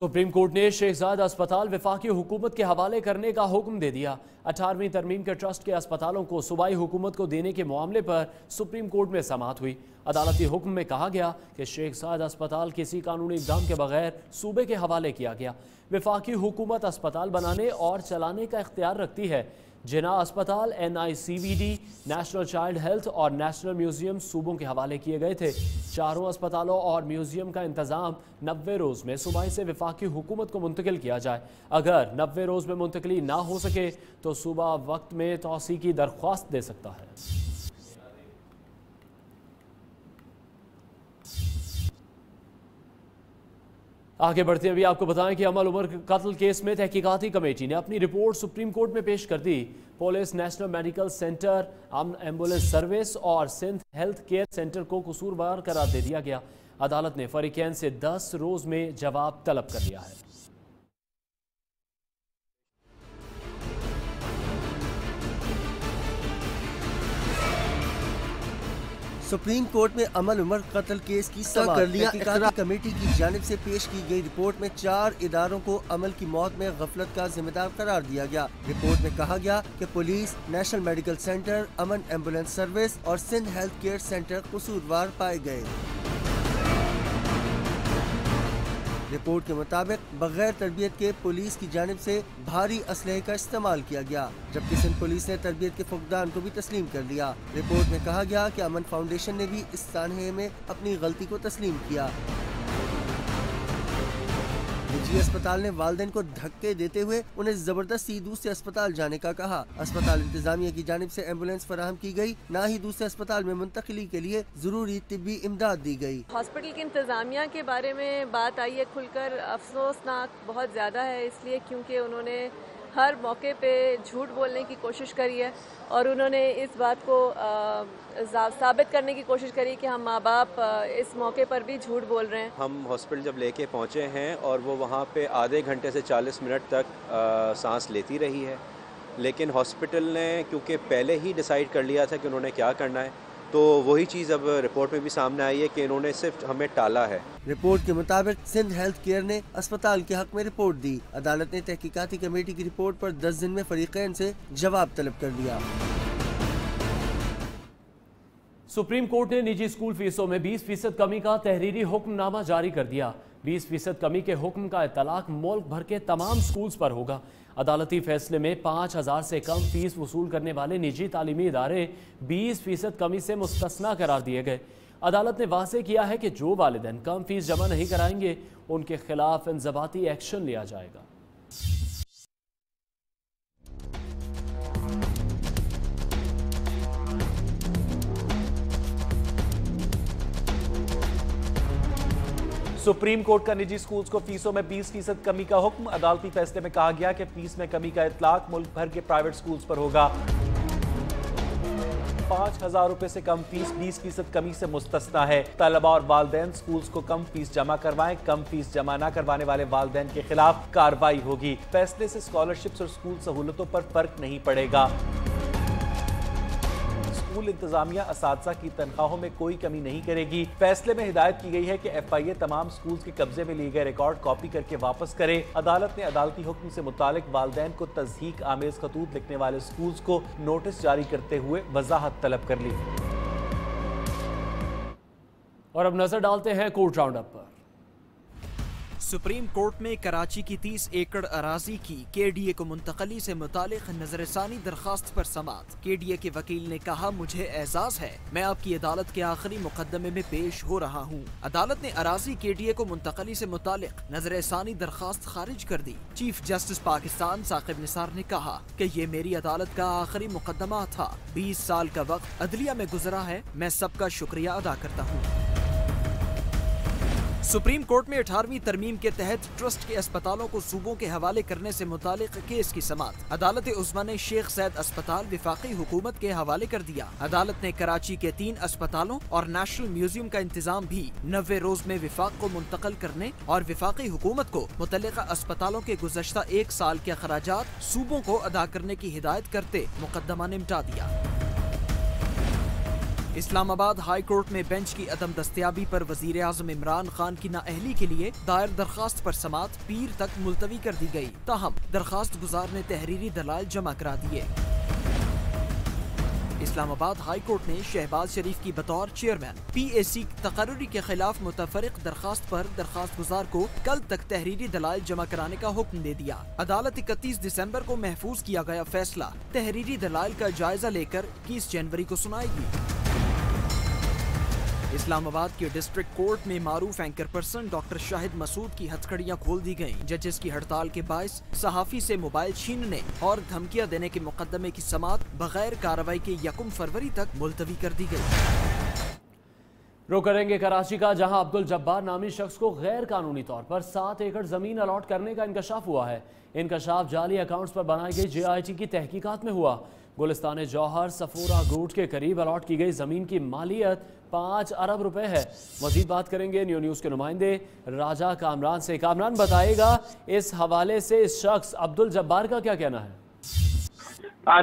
सुप्रीम कोर्ट ने शेखजाद अस्पताल वफाकी हुकूमत के हवाले करने का हुक्म दे दिया। 18वीं तरमीम के ट्रस्ट के अस्पतालों को सूबाई हुकूमत को देने के मामले पर सुप्रीम कोर्ट में समाअत हुई। अदालती हुक्म में कहा गया कि शेखजाद अस्पताल किसी कानूनी इक़दाम के बगैर सूबे के हवाले किया गया। वफाकी हुकूमत अस्पताल बनाने और चलाने का इख्तियार रखती है। जिना अस्पताल, NICVD, नेशनल चाइल्ड हेल्थ और नेशनल म्यूजियम सूबों के हवाले किए गए थे। चारों अस्पतालों और म्यूजियम का इंतजाम 90 रोज़ में सूबाई से वफाकी हुकूमत को मुंतकिल किया जाए। अगर 90 रोज़ में मुंतकली ना हो सके तो सूबा वक्त में तौसी की दरख्वास्त दे सकता है। आगे बढ़ते अभी आपको बताएं कि अमल उमर कत्ल केस में तहकीकाती कमेटी ने अपनी रिपोर्ट सुप्रीम कोर्ट में पेश कर दी। Police, national medical centre, ambulance service और सिंध हेल्थ केयर सेंटर को कसूरवार करार दे दिया गया। अदालत ने फरीकैन से 10 रोज में जवाब तलब कर लिया है। सुप्रीम कोर्ट में अमल उमर कत्ल केस की समाअत कर लिया। तहकीकाती कमेटी की जानिब से पेश की गई रिपोर्ट में 4 इदारों को अमल की मौत में गफलत का जिम्मेदार करार दिया गया। रिपोर्ट में कहा गया कि पुलिस, नेशनल मेडिकल सेंटर, अमन एम्बुलेंस सर्विस और सिंध हेल्थ केयर सेंटर कसूरवार पाए गए। रिपोर्ट के मुताबिक बगैर तरबियत के पुलिस की जानिब से भारी असलहे का इस्तेमाल किया गया, जबकि सिंध पुलिस ने तरबियत के फुकदान को भी तस्लीम कर लिया। रिपोर्ट में कहा गया कि अमन फाउंडेशन ने भी इस सानहे में अपनी गलती को तस्लीम किया। निजी अस्पताल ने वालिदैन को धक्के देते हुए उन्हें जबरदस्ती दूसरे अस्पताल जाने का कहा। अस्पताल इंतजामिया की जानिब से एम्बुलेंस फराहम की गई, न ही दूसरे अस्पताल में मुंतकिली के लिए जरूरी तिब्बी इमदाद दी गई। हॉस्पिटल की इंतजामिया के बारे में बात आई है खुलकर, अफसोसनाक बहुत ज़्यादा है, इसलिए क्योंकि उन्होंने हर मौके पे झूठ बोलने की कोशिश करी है और उन्होंने इस बात को साबित करने की कोशिश करी कि हम माँ बाप इस मौके पर भी झूठ बोल रहे हैं। हम हॉस्पिटल जब लेके पहुँचे हैं और वो वहाँ पे आधे घंटे से 40 मिनट तक सांस लेती रही है, लेकिन हॉस्पिटल ने क्योंकि पहले ही डिसाइड कर लिया था कि उन्होंने क्या करना है, तो वही चीज़ अब रिपोर्ट में भी सामने आई है कि इन्होंने सिर्फ हमें टाला है। रिपोर्ट के मुताबिक सिंध हेल्थ केयर ने अस्पताल के हक में रिपोर्ट दी। अदालत ने तहकीकाती कमेटी की रिपोर्ट पर 10 दिन में फरीकैन से जवाब तलब कर लिया। सुप्रीम कोर्ट ने निजी स्कूल फीसों में 20% कमी का तहरीरी हुक्मनामा जारी कर दिया। 20% कमी के हुक्म का इतलाक मुल्क भर के तमाम स्कूल्स पर होगा। अदालती फैसले में 5,000 से कम फीस वसूल करने वाले निजी तालीमी इदारे 20% कमी से मुस्तस्ना करार दिए गए। अदालत ने वाज़ेह किया है कि जो वालिदैन कम फीस जमा नहीं कराएंगे उनके खिलाफ इंज़बाती एक्शन लिया जाएगा। सुप्रीम कोर्ट का निजी स्कूल्स को फीसों में 20% कमी का हुक्म। अदालती फैसले में कहा गया कि फीस में कमी का इतलाक मुल्क भर के प्राइवेट स्कूल्स पर होगा। 5,000 रुपए से कम फीस 20% कमी से मुस्तस्ना है। तलबा और वालिदैन स्कूल्स को कम फीस जमा करवाएं। कम फीस जमा न करवाने वाले वालिदैन के खिलाफ कार्रवाई होगी। फैसले से स्कॉलरशिप्स और स्कूल सहूलतों पर फर्क नहीं पड़ेगा। स्कूल इंतजामिया असातिज़ा की तनख्वाहों में कोई कमी नहीं करेगी। फैसले में हिदायत की गई है कि FIA तमाम स्कूल्स के कब्जे में लिए गए रिकॉर्ड कॉपी करके वापस करे। अदालत ने अदालती हुक्म से मुतालिक वालिदैन को तज़हीक आमेज खतूत लिखने वाले स्कूल्स को नोटिस जारी करते हुए वजाहत तलब कर ली। और अब नजर डालते हैं कोर्ट राउंड अप पर। सुप्रीम कोर्ट में कराची की 30 एकड़ अराजी की KDA को मुंतकली से मुतालिक नजरसानी दरखास्त पर समाअत। KDA के वकील ने कहा, मुझे एजाज है, मैं आपकी अदालत के आखिरी मुकदमे में पेश हो रहा हूँ। अदालत ने अराजी KDA को मुंतकली से मुतालिक नजरसानी दरखास्त खारिज कर दी। चीफ जस्टिस पाकिस्तान साकिब निसार ने कहा कि ये मेरी अदालत का आखिरी मुकदमा था। 20 साल का वक्त अदलिया में गुजरा है, मैं सबका शुक्रिया अदा करता हूँ। सुप्रीम कोर्ट में 18वीं तरमीम के तहत ट्रस्ट के अस्पतालों को सूबों के हवाले करने से मुतालिक केस की समाअत। अदालत उज़्मा ने शेख ज़ैद अस्पताल विफाकी हुकूमत के हवाले कर दिया। अदालत ने कराची के 3 अस्पतालों और नेशनल म्यूजियम का इंतजाम भी 90 रोज में विफाक को मुंतकल करने और विफाकी हुकूमत को मुतल्लिका अस्पतालों के गुज़श्ता 1 साल के अखराजात सूबों को अदा करने की हिदायत करते मुकदमा निपटा दिया। इस्लामाबाद हाई कोर्ट में बेंच की अदम दस्तयाबी पर वजीर आज़म इमरान खान की नाअहली के लिए दायर दरखास्त पर समाअत पीर तक मुलतवी कर दी गई। ताहम दरखास्त गुजार ने तहरीरी दलाइल जमा करा दिए। इस्लामाबाद हाई कोर्ट ने शहबाज शरीफ की बतौर चेयरमैन PAC तकर्री के खिलाफ मुतफरिक दरखास्त पर दरखास्त गुजार को कल तक तहरीरी दलाइल जमा कराने का हुक्म दे दिया। अदालत 31 दिसंबर को महफूज किया गया फैसला तहरीरी दलाइल का जायजा लेकर 21 जनवरी को सुनाएगी। इस्लामाबाद के डिस्ट्रिक्ट कोर्ट में मारूफ anchor person doctor Shahid Masood की हथकड़ियां खोल दी गयीं। जजेस की हड़ताल के बायस सहाफी से मोबाइल छीनने और धमकियां देने के मुकदमे की समाअत बगैर कार्रवाई के 1 फरवरी तक मुलतवी कर दी गई। रुख करेंगे कराची का, जहां अब्दुल जब्बार नामी शख्स को गैर कानूनी तौर पर 7 एकड़ जमीन अलॉट करने का इंकशाफ हुआ है। इंकशाफ जाली अकाउंट्स पर बनाई गई JIT की तहकीकात में हुआ। गुलिस्तान जौहर सफूरा ग्रूट के करीब अलॉट की गई जमीन की मालियत 5 अरब रुपए है। मजीद बात करेंगे न्यू न्यूज़ के नुमाइंदे राजा कामरान से। कामरान बताएगा इस हवाले से इस शख्स अब्दुल जब्बार का क्या कहना है?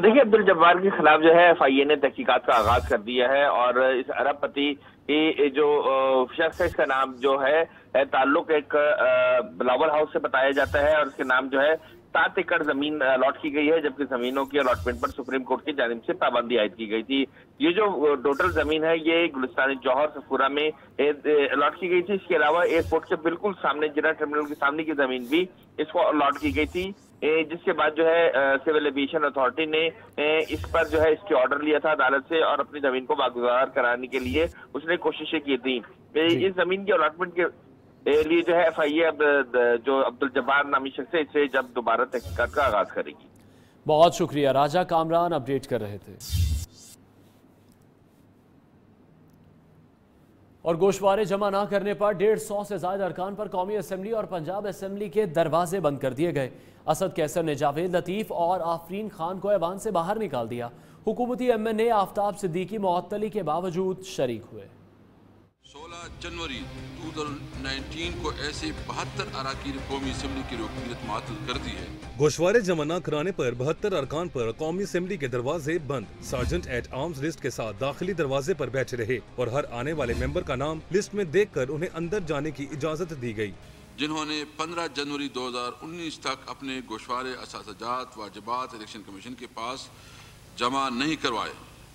देखिए, अब्दुल जब्बार के खिलाफ जो है FIA ने तहकीकात का आगाज कर दिया है और इस अरबपति की जो शख्स है इसका नाम जो है ताल्लुक एक बिलावल हाउस से बताया जाता है और उसके नाम जो है 7 एकड़ जमीन अलॉट की गई है, जबकि जमीनों की अलॉटमेंट पर सुप्रीम कोर्ट की जानिब से पाबंदी आयद की गई थी। ये जो टोटल जमीन है ये गुलिस्तान जौहर सफूरा में अलॉट की गई थी। इसके अलावा एयरपोर्ट के बिल्कुल सामने जिना टर्मिनल के सामने की जमीन भी इसको अलॉट की गई थी, जिसके बाद जो है सिविल एविएशन अथॉरिटी ने इस पर जो है इसके ऑर्डर लिया था अदालत से और अपनी जमीन को बागुजार कराने के लिए उसने कोशिशें की थी। इस जमीन की अलॉटमेंट के लिए जो है FIA अब जो अब्दुल जब्बार नामी शख्स है इसे जब दोबारा तहकीकात का आगाज करेगी। बहुत शुक्रिया, राजा कामरान अपडेट कर रहे थे। और गोशवारे जमा ना करने पर 150 से ज्यादा अरकान पर कौमी असम्बली और पंजाब असम्बली के दरवाजे बंद कर दिए गए। असद कैसर ने जावेद लतीफ़ और आफरीन खान को ऐवान से बाहर निकाल दिया। हुकूमती MNA आफ्ताब सिद्दीकी मुअत्तली के बावजूद शरीक हुए। 16 जनवरी 2019 को ऐसे 72 अरकान कौमी असम्बली की रुकनीत मुअत्तल कर दी है। गोशवारे जमा न कराने पर 72 अरकान पर कौमी असम्बली के दरवाजे बंद। सार्जेंट एट आर्म्स लिस्ट के साथ दाखिली दरवाजे पर बैठे रहे और हर आने वाले मेंबर का नाम लिस्ट में देखकर उन्हें अंदर जाने की इजाजत दी गई। जिन्होंने 15 जनवरी 2019 तक अपने गोशवारे असाजात वाजिबात इलेक्शन कमीशन के पास जमा नहीं करवाए,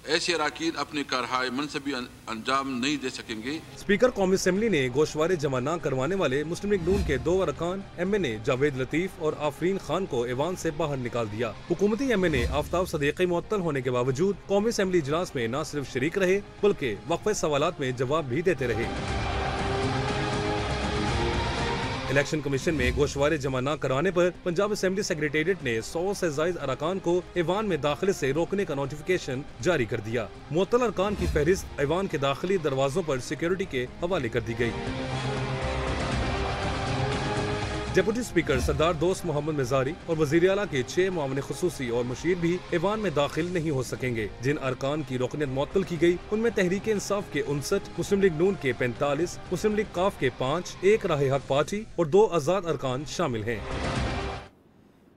ऐसे अरकान अपने कारहाय मनसबी अंजाम नहीं दे सकेंगे। स्पीकर कौमी असम्बली ने गोशवारे जमा न करवाने वाले मुस्लिम लीग नून के 2 अरकान MNA जावेद लतीफ़ और आफरीन खान को ऐवान से बाहर निकाल दिया। हुकूमती MNA आफ्ताब सिद्दीकी मुअत्तल होने के बावजूद कौमी असम्बली इजलास में न सिर्फ शरीक रहे बल्कि वक्फे सवालात में जवाब भी देते रहे। इलेक्शन कमीशन में गोशवारे जमा न कराने पर पंजाब असेंबली सेक्रेटेरिएट ने 100 से ज्यादा अरकान को ऐवान में दाखिले से रोकने का नोटिफिकेशन जारी कर दिया। मुअत्तल अरकान की फहरिस्त ऐवान के दाखिली दरवाजों पर सिक्योरिटी के हवाले कर दी गई। डिप्टी स्पीकर सरदार दोस्त मोहम्मद मिजारी और वजीर आला के 6 मुआविन खुसूसी और मुशीर भी ऐवान में दाखिल नहीं हो सकेंगे। जिन अरकान की रुकनियत मुअत्तल की गई उनमें तहरीक इंसाफ के 59, मुस्लिम लीग नून के 45, मुस्लिम लीग काफ के 5, एक राह हक पार्टी और 2 आजाद अरकान शामिल हैं।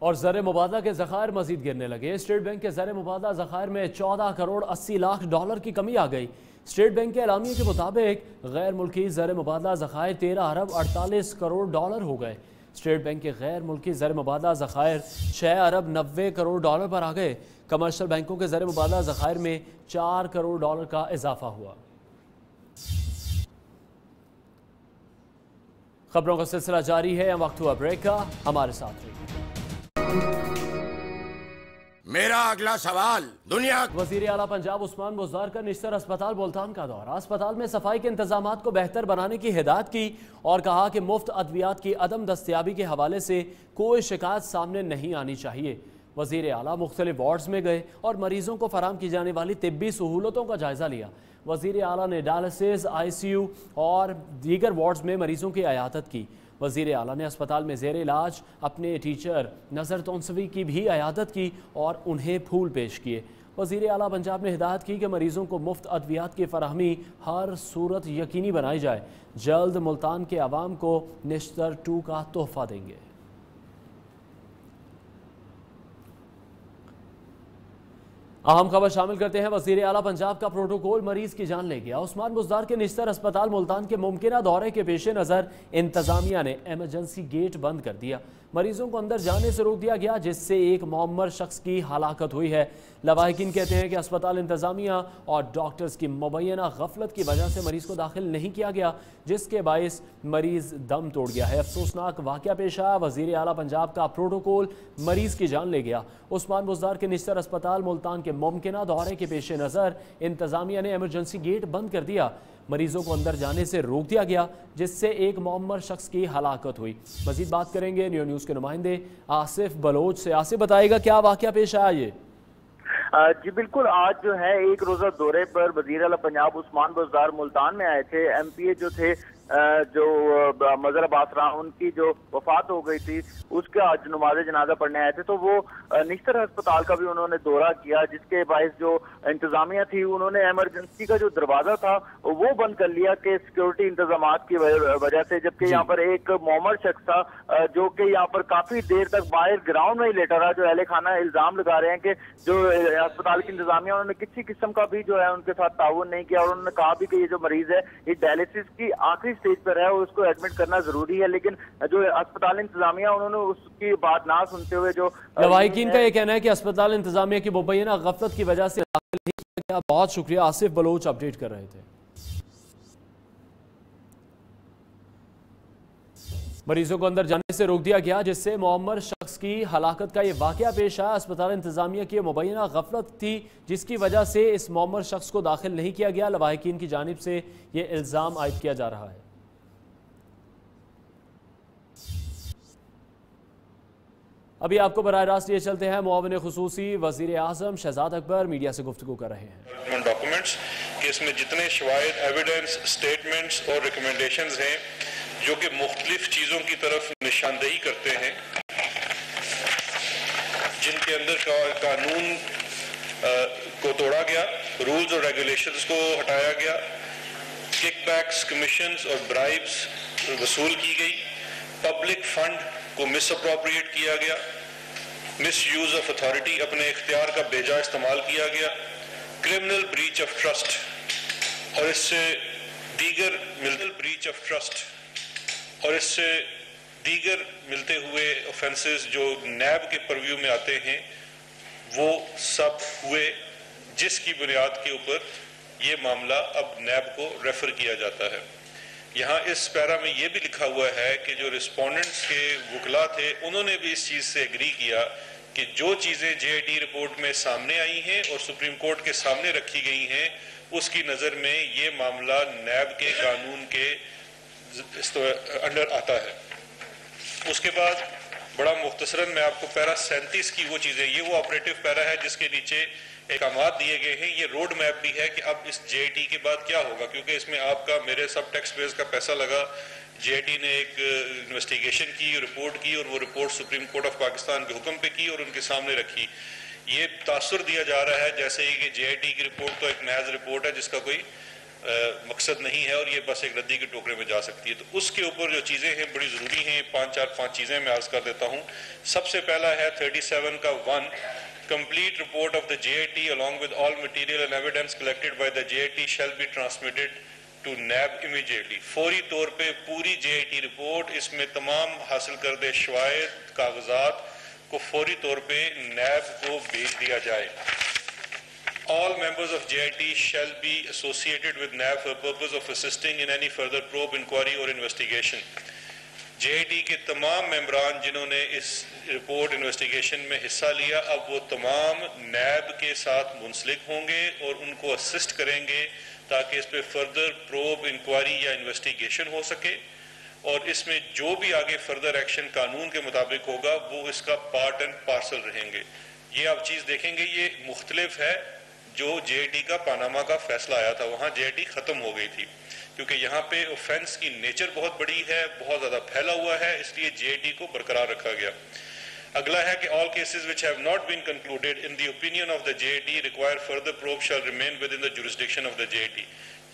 और ज़र मुबादला के ज़खायर मजीद गिरने लगे। स्टेट बैंक के ज़र मुबादला ज़खायर में 14 करोड़ 80 लाख डॉलर की कमी आ गई। स्टेट बैंक के एलामिया के मुताबिक गैर मुल्की ज़र मुबादला ज़खायर 13 अरब 48 करोड़ डॉलर हो गए। स्टेट बैंक के गैर मुल्की ज़र मुबादला ज़खायर 6 अरब 90 करोड़ डॉलर पर आ गए। कमर्शियल बैंकों के ज़र मुबादला ज़खायर में 4 करोड़ डॉलर का इजाफा हुआ। खबरों का सिलसिला जारी है। वक्त हुआ ब्रेक का, हमारे साथ रहिए। मेरा अगला सवाल, दुनिया वजीर आला पंजाब उस्मान बुज़दार का निश्तर अस्पताल मुल्तान का दौरा। अस्पताल में सफाई के इंतजामात को बेहतर बनाने की हिदायत की और कहा कि मुफ्त अद्वियात की अदम दस्तयाबी के हवाले से कोई शिकायत सामने नहीं आनी चाहिए। वजीर आला मुख्तलिफ वार्ड्स में गए और मरीजों को फराम की जाने वाली तिब्बी सहूलतों का जायजा लिया। वजीर आला ने डायलिसिस, ICU और दीगर वार्ड्स में मरीजों की अयादत की। वजीर आला ने अस्पताल में ज़ेर इलाज अपने टीचर नज़र तोंसवी की भी अयादत की और उन्हें फूल पेश किए। वजीर आला पंजाब ने हिदायत की कि मरीजों को मुफ्त अद्वियात की फराहमी हर सूरत यकीनी बनाई जाए। जल्द मुल्तान के अवाम को निश्तर 2 का तोहफा देंगे। अहम खबर शामिल करते हैं। वजीर आला पंजाब का प्रोटोकॉल मरीज की जान ले गया। उस्मान बुज़दार के निश्तर अस्पताल मुल्तान के मुमकिना दौरे के पेश नज़र इंतजामिया ने एमरजेंसी गेट बंद कर दिया। मरीजों को अंदर जाने से रोक दिया गया, जिससे एक मुअम्मर शख्स की हलाकत हुई है। लवाहिकीन कहते हैं कि अस्पताल इंतजामिया और डॉक्टर्स की मुबैना गफलत की वजह से मरीज को दाखिल नहीं किया गया, जिसके बायस मरीज दम तोड़ गया है। अफसोसनाक वाक़या पेश आया। वजीर आला पंजाब का प्रोटोकॉल मरीज की जान ले गया। उस्मान बुज़दार के निश्तर अस्पताल मुल्तान के मुमकिना दौरे के पेश नज़र इंतजामिया ने एमरजेंसी गेट बंद कर दिया। मरीजों को अंदर जाने से रोक दिया गया, जिससे एक मुअम्मर शख्स की हलाकत हुई। मजीद बात करेंगे न्यू न्यूज़ के नुमाइंदे आसिफ बलोच से। आसिफ बताएगा क्या वाक़या पेश आया ये? जी बिल्कुल, आज जो है एक रोजा दौरे पर वजीर आला पंजाब उस्मान बुज़दार मुल्तान में आए थे। MPA जो थे जो मजहर अब्बास राव, उनकी जो वफात हो गई थी, उसके आज नमाज जनाजा पढ़ने आए थे। तो वो निश्तर अस्पताल का भी उन्होंने दौरा किया, जिसके बायस जो इंतजामिया थी उन्होंने एमरजेंसी का जो दरवाजा था वो बंद कर लिया कि सिक्योरिटी इंतजामात की वजह से। जबकि यहाँ पर एक मुअम्मर शख्स था जो कि यहाँ पर काफी देर तक बाहर ग्राउंड में ही लेटा रहा। जो अहले खाना इल्जाम लगा रहे हैं कि जो अस्पताल की इंतजामिया उन्होंने किसी किस्म का भी जो है उनके साथ ताउन नहीं किया। और उन्होंने कहा भी कि ये जो मरीज है ये डायलिसिस की आखिरी स्टेज पर है और उसको एडमिट करना जरूरी है। लेकिन जो अस्पताल इंतजामिया उन्होंने उसकी बात ना सुनते हुए जो लवाहिकीन का ये कहना है कि अस्पताल इंतजामिया की मुबैना गफलत की वजह से दाखिल नहीं किया गया। बहुत शुक्रिया, आसिफ बलोच अपडेट कर रहे थे। मरीजों को अंदर जाने से रोक दिया गया, जिससे मुअम्मर शख्स की हलाकत का ये वाकया पेश आया। अस्पताल इंतजामिया की मुबैना गफलत थी, जिसकी वजह से इस मुअम्मर शख्स को दाखिल नहीं किया गया। लवाहिकीन की जानिब से ये इल्ज़ाम आयद किया जा रहा है। अभी आपको बराह रास्त लिए चलते हैं। मुआविन खुसूसी वज़ीर आज़म शहजाद अकबर मीडिया से गुफ्तगू कर रहे हैं। डॉक्यूमेंट्स कि इसमें जितने शवाहिद, एविडेंस, स्टेटमेंट्स और रिकमेंडेशंस हैं जो कि मुख्तलिफ चीज़ों की तरफ निशानदेही करते हैं, जिनके अंदर कानून को तोड़ा गया, रूल्स और रेगुलेशंस को हटाया गया, किकबैक्स, कमीशंस और ब्राइब्स वसूल की गई, पब्लिक फंड को मिसअप्रोप्रिएट किया गया, मिस यूज ऑफ अथॉरिटी, अपने इख्तियार का बेजा इस्तेमाल किया गया, क्रिमिनल ब्रीच ऑफ ट्रस्ट और इससे दीगर मिलते हुए ऑफेंसेस जो नैब के परव्यू में आते हैं वो सब हुए, जिसकी बुनियाद के ऊपर ये मामला अब नैब को रेफर किया जाता है। यहाँ इस पैरा में ये भी लिखा हुआ है कि जो रिस्पोंडेंट्स के वकला थे उन्होंने भी इस चीज़ से एग्री किया कि जो चीज़ें JIT रिपोर्ट में सामने आई हैं और सुप्रीम कोर्ट के सामने रखी गई हैं उसकी नज़र में ये मामला नैब के कानून के अंडर आता है। उसके बाद बड़ा मुख्तसरन मैं आपको पैरा 37 की वो चीज़ें, ये वो ऑपरेटिव पैरा है जिसके नीचे एहकामात दिए गए हैं। ये रोड मैप भी है कि अब इस JIT के बाद क्या होगा, क्योंकि इसमें आपका मेरे सब टैक्स पेयर्स का पैसा लगा। JIT ने एक इन्वेस्टिगेशन की, रिपोर्ट की और वो report supreme court of Pakistan के हुक्म पे की और उनके सामने रखी। ये तासुर दिया जा रहा है जैसे ही कि JIT की रिपोर्ट तो एक महज रिपोर्ट है जिसका कोई मकसद नहीं है और ये बस एक रद्दी के टोकरे में जा सकती है। तो उसके ऊपर जो चीज़ें हैं बड़ी ज़रूरी हैं, 5 चीज़ें मैं अर्ज़ कर देता हूँ। सबसे पहला है 37 का 1, complete report of the JIT along with all material and evidence collected by the JIT shall be transmitted to NAB immediately। फौरी तौर पे पूरी JIT रिपोर्ट, इसमें तमाम हासिल करदे शवाहिद, कागजात को फौरी तौर पे NAB को भेज दिया जाए। All members of JIT shall be associated with NAB for purpose of assisting in any further probe, inquiry or investigation। JIT के तमाम मेंबरान जिन्होंने इस रिपोर्ट इन्वेस्टिगेशन में हिस्सा लिया अब वो तमाम NAB के साथ मुंसलिक होंगे और उनको असिस्ट करेंगे ताकि इस पे फर्दर प्रोब, इंक्वायरी या इन्वेस्टिगेशन हो सके और इसमें जो भी आगे फर्दर एक्शन कानून के मुताबिक होगा वो इसका पार्ट एंड पार्सल रहेंगे। ये आप चीज़ देखेंगे ये मुख्तलिफ है जो JIT का पानामा का फैसला आया था, वहाँ JIT ख़त्म हो गई थी क्योंकि यहाँ पे ऑफेंस की नेचर बहुत बड़ी है, बहुत ज़्यादा फैला हुआ है, इसलिए JIT को बरकरार रखा गया। अगला है कि all cases which have not been concluded in the opinion of the JIT require further probe shall remain within the jurisdiction of the JIT।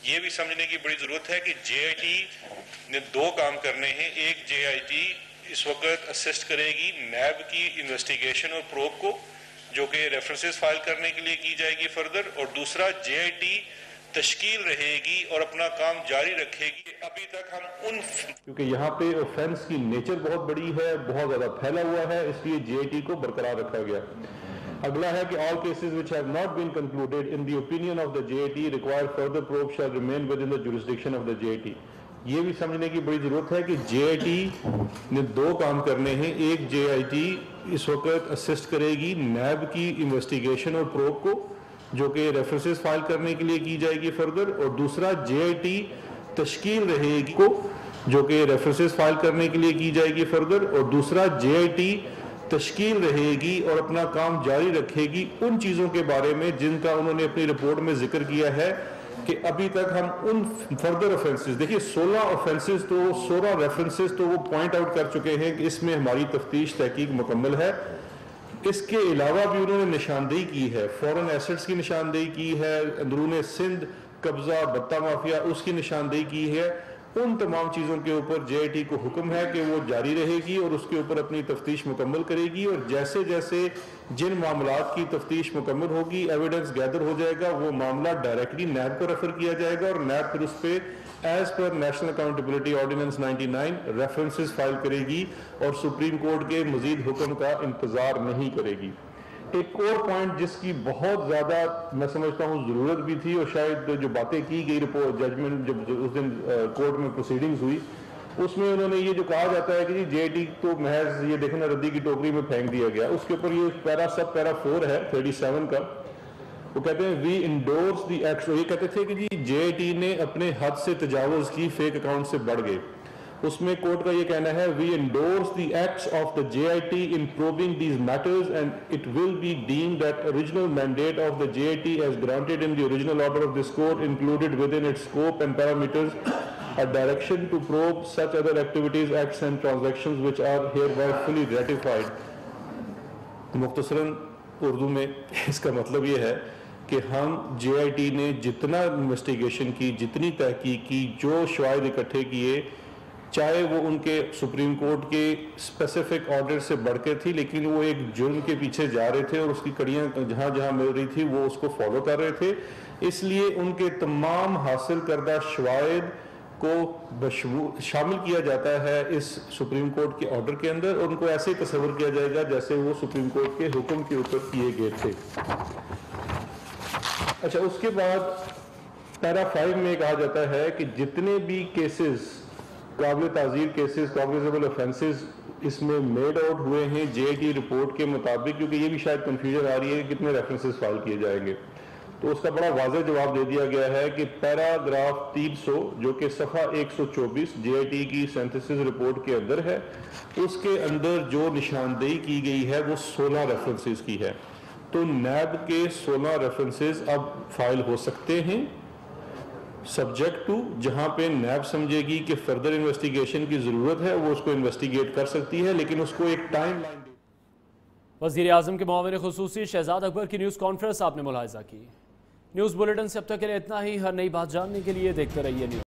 ये भी समझने की बड़ी ज़रूरत है कि JIT ने 2 काम करने हैं। एक, JIT इस वक्त असिस्ट करेगी NAB की इन्वेस्टिगेशन और प्रोब को जो कि रेफरेंसेस फाइल करने के लिए की जाएगी फर्दर, और दूसरा JIT तश्कील रहेगी और अपना काम जारी रखेगी। अभी तक हम क्योंकि यहाँ पे ऑफेंस की नेचर बहुत बड़ी है, बहुत ज्यादा फैला हुआ है, इसलिए JIT को बरकरार रखा गया। अगला है कि all cases which have not been concluded in the opinion of the JIT require further probe shall remain within the jurisdiction of the JIT। ये भी समझने की बड़ी जरूरत है कि JIT ने 2 काम करने हैं। एक, JIT इस वक्त असिस्ट करेगी NAB की इन्वेस्टिगेशन और प्रोब को जो कि रेफरेंसेस फाइल करने के लिए की जाएगी फर्दर, और दूसरा JIT तश्कील रहेगी को जो कि रेफरेंसेस फाइल करने के लिए की जाएगी फर्दर, और दूसरा JIT तश्कील रहेगी और अपना काम जारी रखेगी उन चीज़ों के बारे में जिनका उन्होंने अपनी रिपोर्ट में जिक्र किया है कि अभी तक हम उन फर्दर ऑफेंसेस, देखिए 16 ऑफेंसेस तो 16 रेफरेंसेस तो वो पॉइंट आउट कर चुके हैं कि इसमें हमारी तफ्तीश तहकीक मुकम्मल है। इसके अलावा भी उन्होंने निशानदेही की है, फॉरेन एसेट्स की निशानदेही की है, अंदरूने सिंध कब्जा बत्ता माफिया उसकी निशानदेही की है। उन तमाम चीज़ों के ऊपर JIT को हुक्म है कि वो जारी रहेगी और उसके ऊपर अपनी तफ्तीश मुकम्मल करेगी, और जैसे जैसे जिन मामलात की तफ्तीश मुकम्मल होगी, एविडेंस गैदर हो जाएगा, वो मामला डायरेक्टली NAB को रेफर किया जाएगा और NAB फिर उस पर एज पर national accountability ordinance 99 references file करेगी और सुप्रीम कोर्ट के मजीद हुक्म का इंतजार नहीं करेगी। एक और पॉइंट जिसकी बहुत ज़्यादा मैं समझता हूँ ज़रूरत भी थी, और शायद जो बातें की गई रिपोर्ट जजमेंट जब उस दिन कोर्ट में प्रोसीडिंग्स हुई उसमें उन्होंने ये जो कहा जाता है कि जी JIT तो महज ये देखना रद्दी की टोकरी में फेंक दिया गया, उसके ऊपर ये पैरा 4 है 37 का, वो कहते हैं वी इंडोर्स द एक्ट। ये कहते थे कि जी JIT ने अपने हद से तजावुज़ की, फेक अकाउंट से बढ़ गए। उसमें कोर्ट का ये कहना है, we endorse the acts of the JIT in probing these matters and it will be deemed that original mandate of the JIT as granted in the original order of this court included within its scope and parameters a direction to probe such other activities, acts and transactions which are hereby fully ratified. मुख्तसरन उर्दू में इसका मतलब ये है कि हम JIT ने जितना इन्वेस्टिगेशन की, जितनी तहकीक की, जो शवाहिद इकट्ठे किए, चाहे वो उनके सुप्रीम कोर्ट के स्पेसिफिक ऑर्डर से बढ़ के थी, लेकिन वो एक जुर्म के पीछे जा रहे थे और उसकी कड़ियाँ जहाँ जहाँ मिल रही थी वो उसको फॉलो कर रहे थे। इसलिए उनके तमाम हासिल करदा शवाहिद को शामिल किया जाता है इस सुप्रीम कोर्ट के ऑर्डर के अंदर और उनको ऐसे ही तस्वर किया जाएगा जैसे वो सुप्रीम कोर्ट के हुक्म के ऊपर किए गए थे। अच्छा, उसके बाद पैरा 5 में कहा जाता है कि जितने भी केसेस काबिल ताज़ीर केसेस, कॉग्निजेबल ऑफेंसेस इसमें मेड आउट हुए हैं JIT रिपोर्ट के मुताबिक, क्योंकि ये भी शायद कंफ्यूजन आ रही है कि कितने रेफरेंसेस फाइल किए जाएंगे, तो उसका बड़ा वाज़ेह जवाब दे दिया गया है कि पैराग्राफ 300 जो कि सफ़ा 124 JIT की सिंथेसिस रिपोर्ट के अंदर है, उसके अंदर जो निशानदेही की गई है वो 16 रेफरेंसेस की है। तो नैब के 16 रेफरेंसेस अब फाइल हो सकते हैं सब्जेक्ट टू जहां पे नैब समझेगी कि फर्दर इन्वेस्टिगेशन की ज़रूरत है, वो उसको इन्वेस्टिगेट कर सकती है, लेकिन उसको एक टाइम लाइन। वज़ीर आज़म के मुआविन ख़ुसूसी शहजाद अकबर की न्यूज़ कॉन्फ्रेंस आपने मुलाहिज़ा की। न्यूज़ बुलेटिन से अब तक के लिए इतना ही। हर नई बात जानने के लिए देखते रहिए न्यूज़।